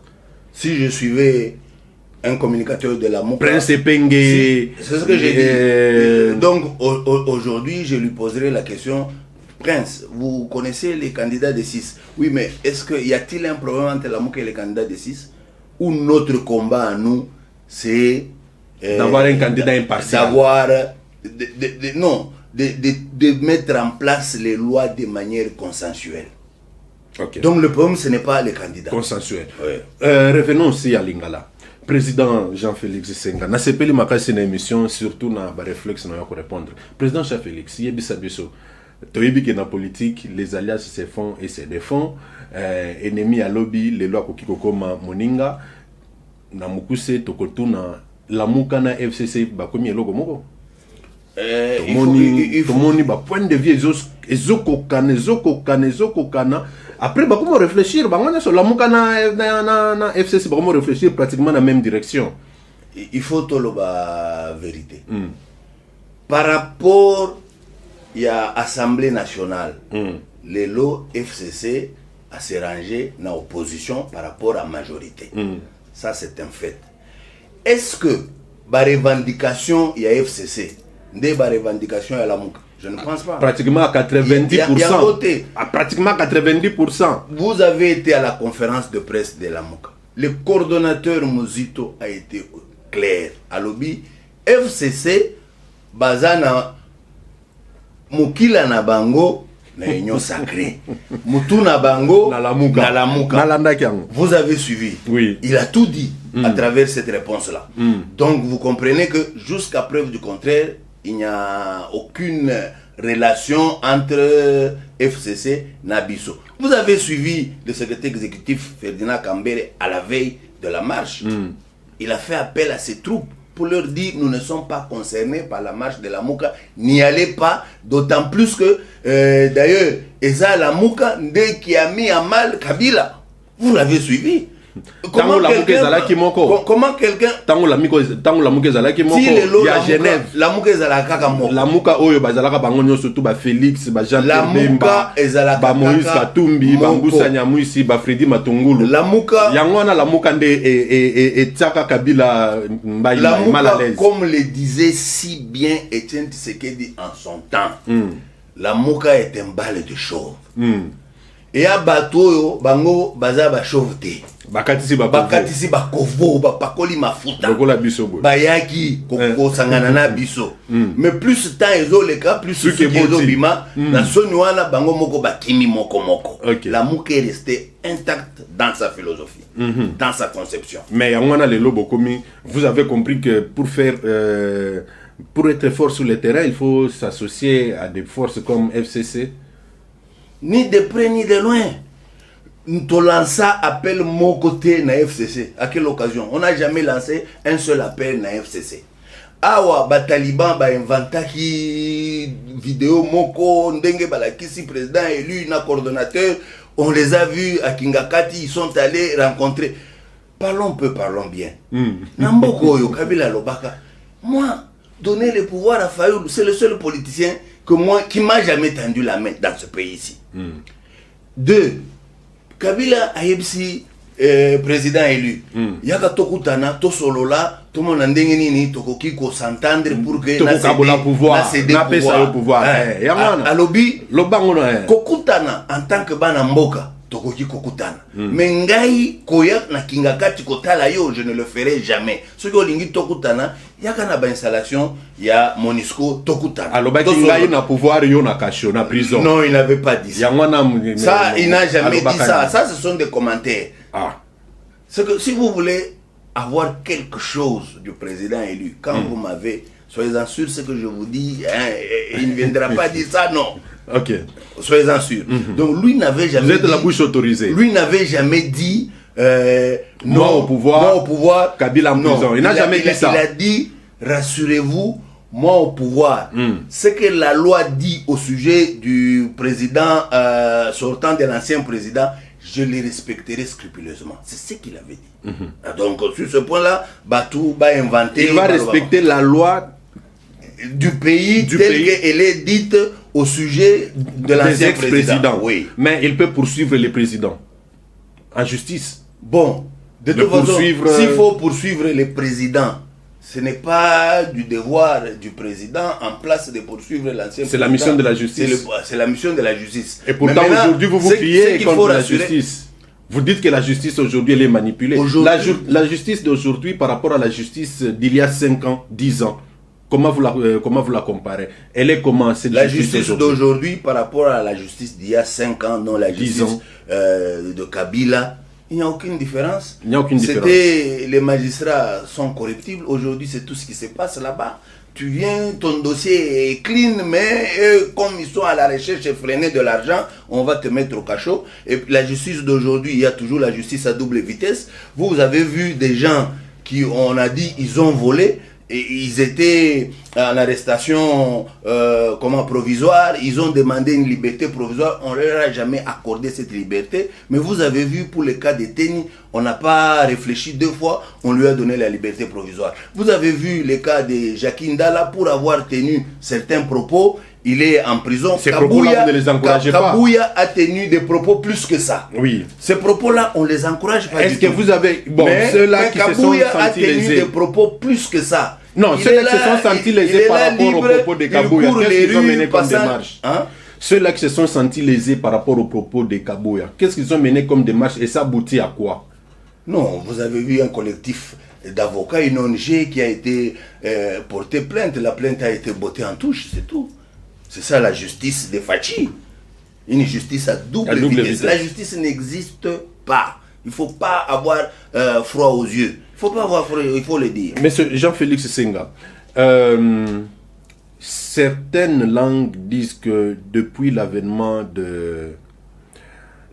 Si je suivais un communicateur de la Mouka... Prince Epenge... C'est ce que j'ai dit. Donc, aujourd'hui, je lui poserai la question... Prince, vous connaissez les candidats de 6. Oui, mais y a-t-il un problème entre la Mouka et les candidats de 6? Ou notre combat à nous, c'est... d'avoir un candidat impartial. De mettre en place les lois de manière consensuelle. Okay. Donc le problème, ce n'est pas les candidats. Consensuel. Ouais. Revenons aussi à Lingala. Président Jean-Félix Senghor, na sepeli makasi na émission, surtout na ba réflexe na yako répondre. Président Jean-Félix, yebisa biso. Toyebi que na politique, les alliances se font et se défont. Ennemi à lobby, les lois kokikokoma moninga. Na mukuse tokotuna la Mouka na FCC bakomi eloko moko. Tomoni ba point de vue ezokokana. Après bakomo réfléchir, bangona sur la Mouka na FCC bakomo réfléchir pratiquement dans la même direction. Il faut tout la vérité. Par rapport il y a Assemblée nationale, les lots FCC à se ranger dans l'opposition par rapport à la majorité. Ça, c'est un fait. Est-ce que la revendication, il y a FCC, des revendications à la Mouka? Je ne pense pas. Pratiquement à 90%. Il y a un côté. Pratiquement 90%. Vous avez été à la conférence de presse de la Mouka. Le coordonnateur Mozito a été clair. À lobby, FCC, Bazana, Mukila na bango, na union sacrée. Mutu na bango, na la Mouka. Vous avez suivi. Oui. Il a tout dit à travers cette réponse-là. Donc vous comprenez que jusqu'à preuve du contraire, il n'y a aucune relation entre FCC et Nabiso. Vous avez suivi le secrétaire exécutif Ferdinand Kambere à la veille de la marche. Il a fait appel à ses troupes pour leur dire nous ne sommes pas concernés par la marche de la Mouka, n'y allez pas, d'autant plus que d'ailleurs, Eza la Mouka, dès qui a mis à mal Kabila, vous l'avez suivi. Comment quelqu'un Tango la Mouka ezalaki moko ya Genève. La Mouka ezalaka kaka moko. La Mouka oyo bazalaka bango nyonso tout ba Félix, ba Jean La Mouka ezalaka ba Moïse Katumbi, ba Ngusa Nyamwisi, ba Freddy Matungulu. La Mouka yango wana la Mouka nde et Tsaka Kabila mbayi mal à l'aise. Comme le disait si bien Etienne Tshisekedi en son temps. La Mouka est un bal de chauve. Et à bateau bango baza ba chauve te. Bakatisi ba kovo ba pakoli mafuta. Lokola biso bo. Bayaki ko sangana na biso. Mais plus temps ezo le cas plus ce qui ezo bima na soni wana bango moko bakimi moko. La Mouka est restée intacte dans sa philosophie, dans sa conception. Mais yangwana lelo bokomi, vous avez compris que pour être fort sur le terrain, il faut s'associer à des forces comme FCC. Ni de près ni de loin. Nous lancé appel mon côté na FCC. À quelle occasion? On n'a jamais lancé un seul appel na FCC. Awa bataliban ba inventa ki vidéo moko ndenge balakisi président élu na coordonnateur. On les a vus à Kingakati, ils sont allés rencontrer. Parlons peu, parlons bien. Namboko yo Kabila Lobaka. Moi, donner le pouvoir à Fayoulou, c'est le seul politicien qui m'a jamais tendu la main dans ce pays ici. Deux, Kabila Ayebsi, président élu. Yaka tokutana, to solola, tout le monde a ndengeni, tokoki ko s'entendre pour que na pouvoir. À lobby, kokutana en tant que banamboka. Tokoki kokutana. Mengai koyak na Kingakati kotala yo, je ne le ferai jamais. Ce que lingi tokutana, yaka na ba installation, ya Monisco tokutana. Aloba kingai na pouvoir yo na cacho na prison. Non, il n'avait pas dit ça. Ça, il n'a jamais dit ça. Ça, ce sont des commentaires. C'est que si vous voulez avoir quelque chose du président élu, quand vous m'avez, soyez-en sûr, ce que je vous dis, il ne viendra pas dire ça, non. Ok. Soyez-en sûr. Donc lui n'avait jamais. Vous êtes la bouche autorisée. Lui n'avait jamais dit moi au pouvoir, Kabila en prison. Il n'a jamais dit ça. Il a dit rassurez-vous, moi au pouvoir. Ce que la loi dit au sujet du président sortant de l'ancien président, je les respecterai scrupuleusement. C'est ce qu'il avait dit. Donc sur ce point-là, Batou va inventer. Il va respecter la loi du pays telle qu'elle est dite au sujet de l'ancien président. Oui. Mais il peut poursuivre les présidents en justice. Bon, de toute façon, s'il faut poursuivre les présidents, ce n'est pas du devoir du président en place de poursuivre l'ancien président. C'est la mission de la justice. C'est la mission de la justice. Et pourtant, aujourd'hui, vous vous criez contre la justice. Vous dites que la justice aujourd'hui, elle est manipulée. La justice d'aujourd'hui par rapport à la justice d'il y a 5 ans, 10 ans, comment vous la comparez? Elle est comment cette la justice d'aujourd'hui par rapport à la justice d'il y a 5 ans, non, la justice de Kabila, il n'y a aucune différence. Il n'y a aucune différence. Les magistrats sont corruptibles. Aujourd'hui, c'est tout ce qui se passe là-bas. Tu viens, ton dossier est clean, mais comme ils sont à la recherche effrénée de l'argent, on va te mettre au cachot. Et la justice d'aujourd'hui, il y a toujours la justice à double vitesse. Vous avez vu des gens qui, on a dit, ils ont volé. Et ils étaient en arrestation provisoire, ils ont demandé une liberté provisoire, on ne leur a jamais accordé cette liberté. Mais vous avez vu pour le cas de Teni, on n'a pas réfléchi 2 fois, on lui a donné la liberté provisoire. Vous avez vu le cas de Jacques Ndala, pour avoir tenu certains propos, il est en prison. Ces propos-là, vous ne les encouragez pas. Kabouya a tenu des propos plus que ça. Oui. Ces propos-là, on ne les encourage pas. Est-ce que vous avez... Bon, mais ceux-là qui se sont sentis a tenu des propos plus que ça. Non, ceux-là qui se sont sentis lésés par rapport au propos de Kabouya, qu'est-ce qu'ils ont mené comme démarche? Ceux-là qui se sont sentis lésés par rapport au propos de Kabouya, qu'est-ce qu'ils ont mené comme démarche et ça aboutit à quoi? Non, vous avez vu un collectif d'avocats, une ONG qui a été porté plainte. La plainte a été bottée en touche, c'est tout. C'est ça la justice de Fachi. Une justice à double vitesse. La justice n'existe pas. Il ne faut pas avoir froid aux yeux. Il ne faut pas avoir froid, il faut le dire. Monsieur Jean-Félix Senga, certaines langues disent que depuis l'avènement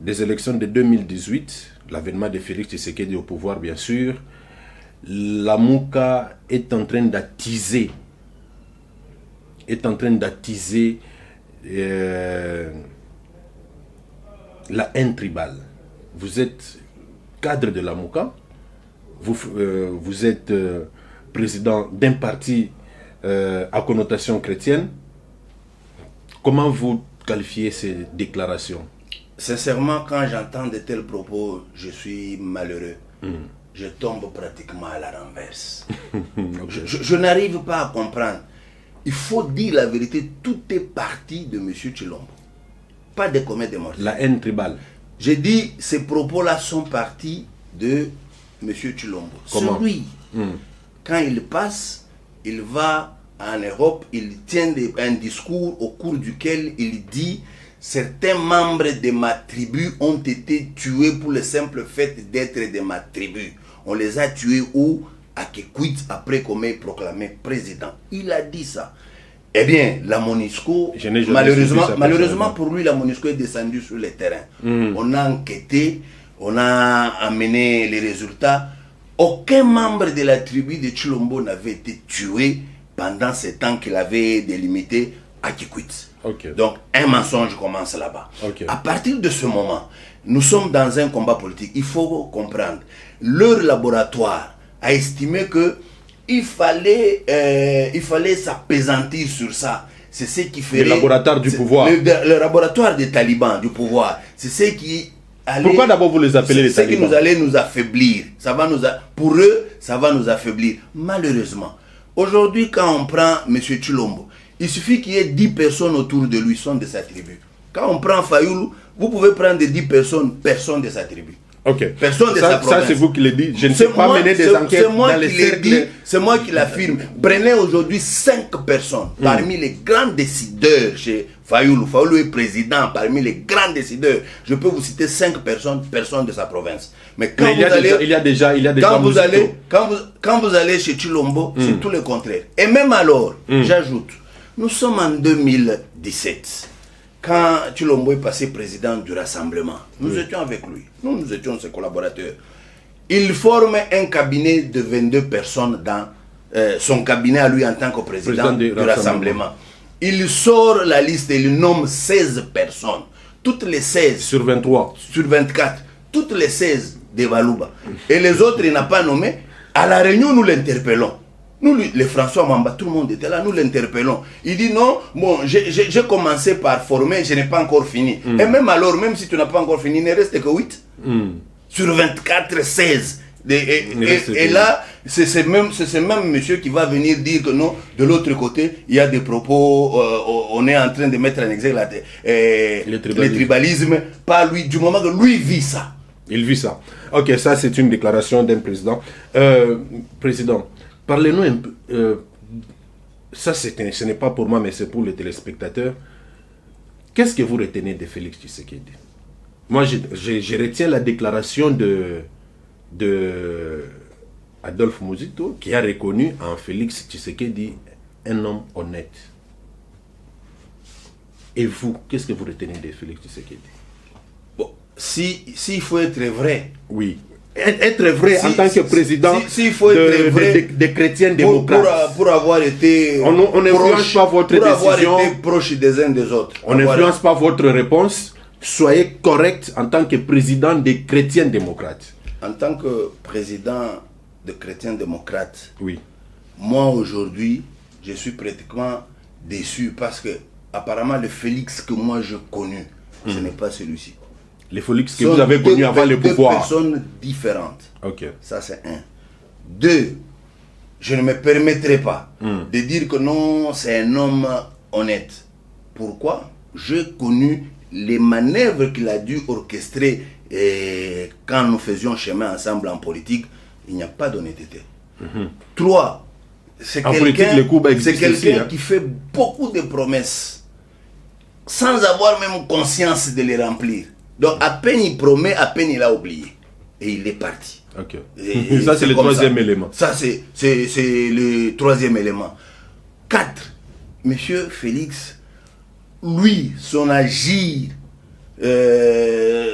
des élections de 2018, l'avènement de Félix Tshisekedi au pouvoir, bien sûr, la Mouka est en train d'attiser la haine tribale. Vous êtes cadre de la Mouka, vous êtes président d'un parti à connotation chrétienne. Comment vous qualifiez ces déclarations? Sincèrement, quand j'entends de tels propos, je suis malheureux. Je tombe pratiquement à la renverse. Okay. Je n'arrive pas à comprendre. Il faut dire la vérité, tout est parti de M. Tshilombo. Pas de comètes de morts. La haine tribale. J'ai dit, ces propos-là sont partis de M. Tshilombo. Comment? Celui, quand il passe, il va en Europe, il tient un discours au cours duquel il dit « Certains membres de ma tribu ont été tués pour le simple fait d'être de ma tribu. On les a tués où? À Kikwit, après qu'on m'ait proclamé président. » Il a dit ça. Eh bien, la MONUSCO, malheureusement pour lui, la MONUSCO est descendue sur le terrain. On a enquêté, on a amené les résultats. Aucun membre de la tribu de Tshilombo n'avait été tué pendant ce temps qu'il avait délimité à Kikwit. Okay. Donc, un mensonge commence là-bas. Okay. À partir de ce moment, nous sommes dans un combat politique. Il faut comprendre. Leur laboratoire a estimé que il fallait s'appesantir sur ça. C'est ce qui ferait... Le laboratoire du pouvoir. Le laboratoire des talibans, du pouvoir. C'est ce qui... Pourquoi d'abord vous les appelez les talibans? C'est ce qui nous allait nous affaiblir. Pour eux, ça va nous affaiblir. Malheureusement, aujourd'hui, quand on prend M. Tshilombo, il suffit qu'il y ait 10 personnes autour de lui, sont de sa tribu. Quand on prend Fayoulou, vous pouvez prendre 10 personnes de sa tribu. Ok. Personne de sa province. Ça, c'est vous qui le dites. Je ne sais pas mener des enquêtes dans les cercles. C'est moi qui l'affirme. Prenez aujourd'hui 5 personnes parmi les grands décideurs chez Fayoulou. Fayoulou est président parmi les grands décideurs. Je peux vous citer 5 personnes de sa province. Mais quand vous allez chez Tshilombo, c'est tout le contraire. Et même alors, j'ajoute, nous sommes en 2017. Quand Tshilombo est passé président du Rassemblement, nous étions avec lui. Nous étions ses collaborateurs. Il forme un cabinet de 22 personnes dans son cabinet à lui en tant que président du Rassemblement. Il sort la liste et il nomme 16 personnes. Toutes les 16. Sur 23. Sur 24. Toutes les 16 de Balouba. Et les autres, il n'a pas nommé. À la réunion, nous l'interpellons. Nous, les François Mamba, tout le monde était là, nous l'interpellons. Il dit non, bon, j'ai commencé par former, je n'ai pas encore fini. Et même alors, même si tu n'as pas encore fini, il ne reste que 8. Sur 24, 16. Et là, c'est ce même monsieur qui va venir dire que non, de l'autre côté, il y a des propos, on est en train de mettre en exergue le tribalisme. Pas lui, du moment que lui vit ça. Il vit ça. Ok, ça c'est une déclaration d'un président. Président, parlez-nous un peu, ça ce n'est pas pour moi mais c'est pour les téléspectateurs. Qu'est-ce que vous retenez de Félix Tshisekedi? Moi je retiens la déclaration de Adolphe Muzito qui a reconnu en Félix Tshisekedi un homme honnête. Et vous, qu'est-ce que vous retenez de Félix Tshisekedi? Bon, s'il faut être vrai. Oui. Être vrai en tant que président des chrétiens démocrates. Pour avoir été on n'influence pas votre décision. Pour avoir été proche des uns des autres. On n'influence pas votre réponse. Soyez correct en tant que président des chrétiens démocrates. En tant que président de chrétiens démocrates, oui. Moi aujourd'hui, je suis pratiquement déçu parce que apparemment le Félix que moi je connu, ce n'est pas celui-ci. Les Félix que vous avez connus avant le pouvoir. Deux personnes différentes. Ok. Ça c'est un. Deux, je ne me permettrai pas de dire que non, c'est un homme honnête. Pourquoi? J'ai connu les manœuvres qu'il a dû orchestrer quand nous faisions chemin ensemble en politique. Il n'y a pas d'honnêteté. 3, c'est quelqu'un qui fait beaucoup de promesses sans avoir même conscience de les remplir. Donc à peine il promet, à peine il a oublié. Et il est parti. Ok. Et ça, c'est le troisième élément. Ça, c'est le troisième élément. 4, Monsieur Félix, lui, son agir,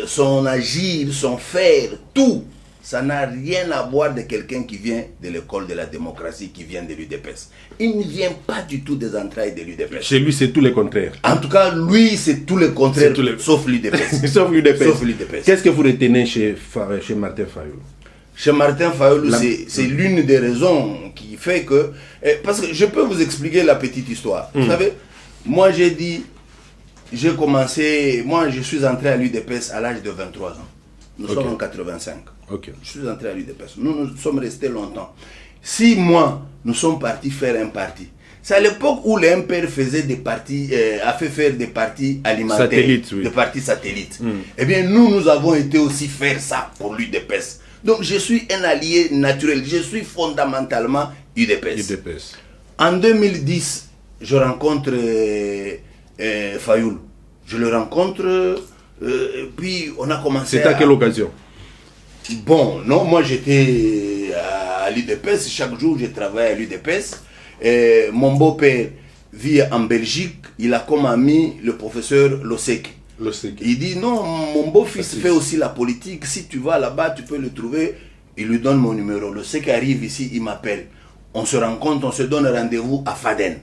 son faire, tout, ça n'a rien à voir de quelqu'un qui vient de l'école de la démocratie, qui vient de l'UDPS. Il ne vient pas du tout des entrailles de l'UDPS. Chez lui, c'est tout le contraire. En tout cas, lui, c'est tout le contraire, sauf l'UDPS. Sauf l'UDPS. Qu'est-ce que vous retenez chez Martin Fayoulou? Chez Martin Fayoulou, c'est l'une des raisons qui fait que... Parce que je peux vous expliquer la petite histoire. Vous savez, moi je suis entré à l'UDPS à l'âge de 23 ans. Nous sommes en 85. Je suis entré à l'UDPS. Nous sommes restés longtemps. 6 mois, nous sommes partis faire un parti. C'est à l'époque où le MPR faisait des partis, a fait faire des partis alimentaires, des partis satellites. Eh bien, nous avons été aussi faire ça pour l'UDPS. Donc, je suis un allié naturel. Je suis fondamentalement UDPS. En 2010, je rencontre Fayoulou. Je le rencontre, puis on a commencé. C'était à quelle occasion? Bon, non, moi j'étais à l'UDPS. Chaque jour, je travaille à l'UDPS. Mon beau-père vit en Belgique. Il a comme ami le professeur Losek. Il dit non, mon beau-fils fait aussi la politique. Si tu vas là-bas, tu peux le trouver. Il lui donne mon numéro. Losek arrive ici, il m'appelle. On se rencontre, on se donne rendez-vous à Faden.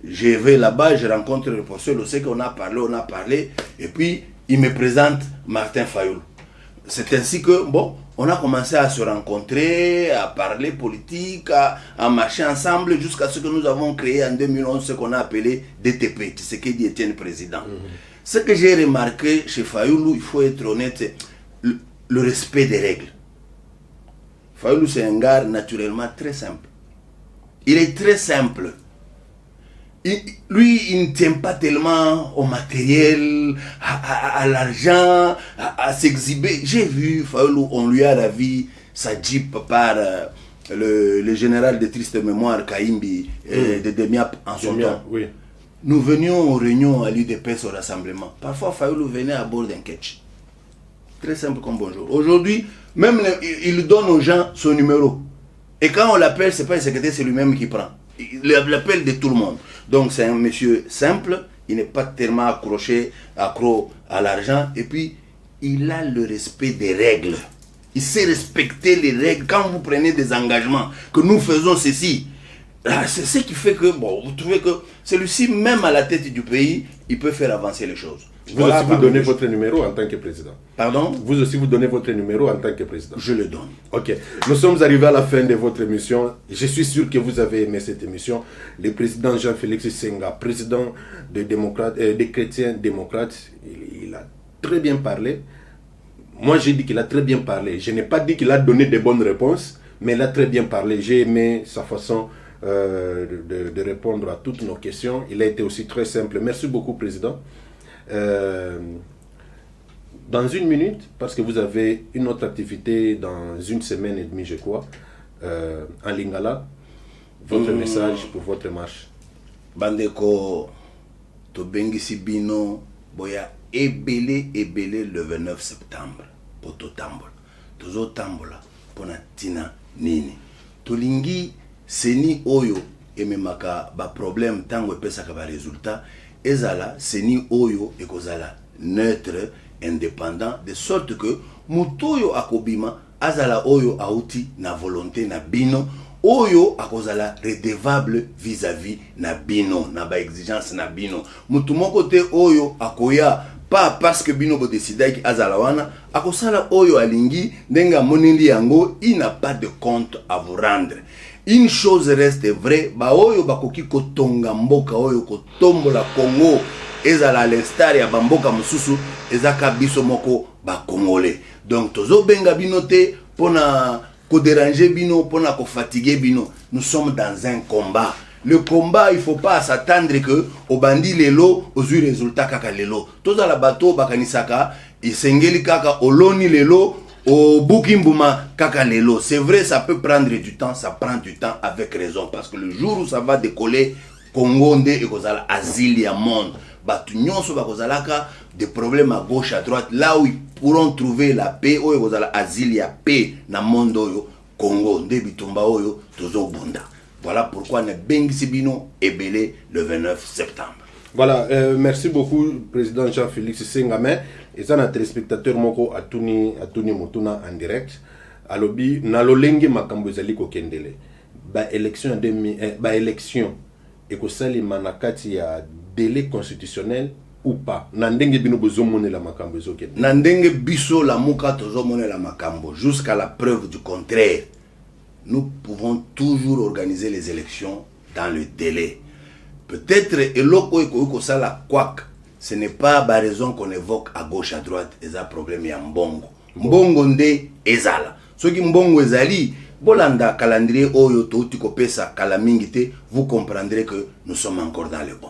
Je vais là-bas, je rencontre le professeur Losek, on a parlé. Et puis, il me présente Martin Fayoulou. C'est ainsi que, bon, on a commencé à se rencontrer, à parler politique, à marcher ensemble, jusqu'à ce que nous avons créé en 2011 ce qu'on a appelé DTP, Tshisekedi Etienne Président. Ce que j'ai remarqué chez Fayoulou, il faut être honnête, c'est le respect des règles. Fayoulou, c'est un gars naturellement très simple. Il est très simple. Lui, il ne tient pas tellement au matériel, à l'argent, à s'exhiber. J'ai vu Fayoulou, on lui a ravi sa Jeep par le général de triste mémoire, Kaimbi, de Demiap en son temps. Oui. Nous venions aux réunions à l'UDPS au rassemblement. Parfois, Fayoulou venait à bord d'un ketch. Très simple comme bonjour. Aujourd'hui, même il donne aux gens son numéro. Et quand on l'appelle, ce n'est pas le secrétaire, c'est lui-même qui prend. Il l'appelle de tout le monde. Donc c'est un monsieur simple, il n'est pas tellement accro à l'argent, et puis il a le respect des règles. Il sait respecter les règles. Quand vous prenez des engagements, que nous faisons ceci, c'est ce qui fait que, bon, vous trouvez que celui-ci, même à la tête du pays, il peut faire avancer les choses. Vous aussi, vous donnez votre numéro en tant que président. Pardon? Vous aussi, vous donnez votre numéro en tant que président. Je le donne. Ok. Nous sommes arrivés à la fin de votre émission. Je suis sûr que vous avez aimé cette émission. Le président Jean-Félix Senga, président des chrétiens démocrates, il a très bien parlé. Moi, j'ai dit qu'il a très bien parlé. Je n'ai pas dit qu'il a donné de bonnes réponses, mais il a très bien parlé. J'ai aimé sa façon de répondre à toutes nos questions. Il a été aussi très simple. Merci beaucoup, président. Dans 1 minute, parce que vous avez une autre activité dans 1 semaine et demie, je crois, en Lingala, votre message pour votre marche. Bandeko, to bengisi bino, boya ebele le 29 septembre, poto tambola. Tozo tambola, pona tina nini. Tolingi seni oyo, ememaka ba problème tango epesaka ba résultat. Ezala, seni oyo ekozala neutre, indépendant, de sorte que mutoyo akobima, azala oyo auti na volonté na bino, oyo akozala redevable vis-à-vis na bino, na ba exigence na bino. Mutu moko te oyo akoya, pas parce que bino bo décidé ki azala wana, akosala oyo alingi, ndenga monili yango, il n'a pas de compte à vous rendre. Une chose reste vraie, ba oyo bakoki kotonga mboka oyo kotombola Congo ezala l'instar ya bamboka mususu ezaka biso moko ba congolais. Donc tozo benga binote pona ko déranger bino, pona ko fatiguer bino. Nous sommes dans un combat. Le combat, il ne faut pas s'attendre que au bandit lelo, aux résultats kaka lelo. Tous à la bateau bakanisaka, et sengeli kaka oloni lelo, au bukimbuma kaka lelo. C'est vrai, ça peut prendre du temps, ça prend du temps avec raison. Parce que le jour où ça va décoller, Congo nde et kozala asile ya monde. Batu nyonso bakozalaka des problèmes à gauche, à droite, là où ils pourront trouver la paix, ou kozala asile ya paix na monde oyo, Congo nde bitumba oyo, tozo bunda. Voilà pourquoi nous Bengisibino est belé le 29 septembre. Voilà, merci beaucoup, Président Jean-Félix Sengame. Et ça, notre téléspectateur Moko Atuni Motuna en direct. Alobi, Nalolenge Makambo Zali Kokendele. Élection élection. Et que ça, les manakati a délai constitutionnel ou pas. Nandenge bino bozomone la Makambo Zokendele. Nandenge biso la muka tozomone la Makambo. Jusqu'à la preuve du contraire. Nous pouvons toujours organiser les élections dans le délai. Peut-être, ce n'est pas la raison qu'on évoque à gauche, à droite, et ça problème est en Mbongo. Mbongo nde ezala. Ce qui Mbongo ezali, bolanda calendrier oyo touti kopesa kalamingite, vous comprendrez que nous sommes encore dans le bon.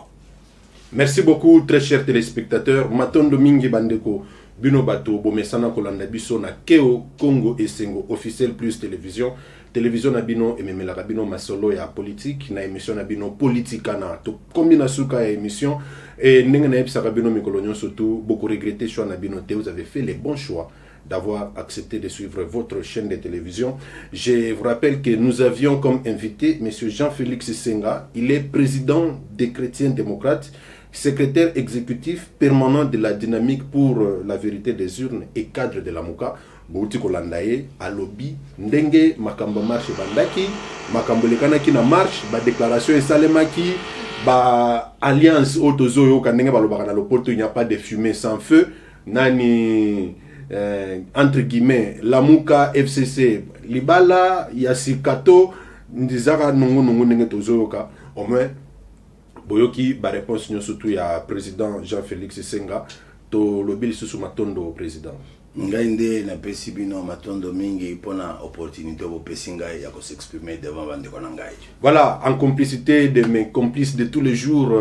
Merci beaucoup, très chers téléspectateurs. Matondo Mingi Bandeko, Bino Bato, Bomesana Kolanda Biso, na Keo, Congo et Sengo, officiel plus télévision. Télévision Nabino et Memela Rabino Masolo ya politique, na émission Nabino politicana. To combina suka ya émission et n'engana epsa Rabino Mikolonyon surtout beaucoup regretté choix Nabino te. Vous avez fait les bons choix d'avoir accepté de suivre votre chaîne de télévision. Je vous rappelle que nous avions comme invité M. Jean-Félix Senga. Il est président des Chrétiens démocrates, secrétaire exécutif permanent de la dynamique pour la vérité des urnes et cadre de la Mouka. Bouti Kolandaye, Alobi, Ndenge, Makambo marche bandaki, Makambo lekanaki na marche, ba déclaration et salemaki, ba alliance otozo yo kanenge balobaka na lopoto, il n'y a pas de fumée sans feu. Nani entre guillemets Lamuka FCC Libala Yasikato ndizaka nungu ndenge tozo yoka. Au moins boyoki ba réponse nyo surtout ya président Jean-Félix Senga to lobi sous matondo président. Ngainde na pesi bino matondo mingi pona opportunité bo pesi ngai ya ko s'exprimer devant bandeko na ngai. Voilà, en complicité de mes complices de tous les jours,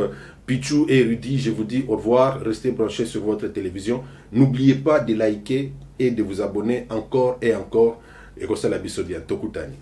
Pichou et Rudy, je vous dis au revoir, restez branchés sur votre télévision. N'oubliez pas de liker et de vous abonner encore et encore. Et comme ça la biso dia tokutani.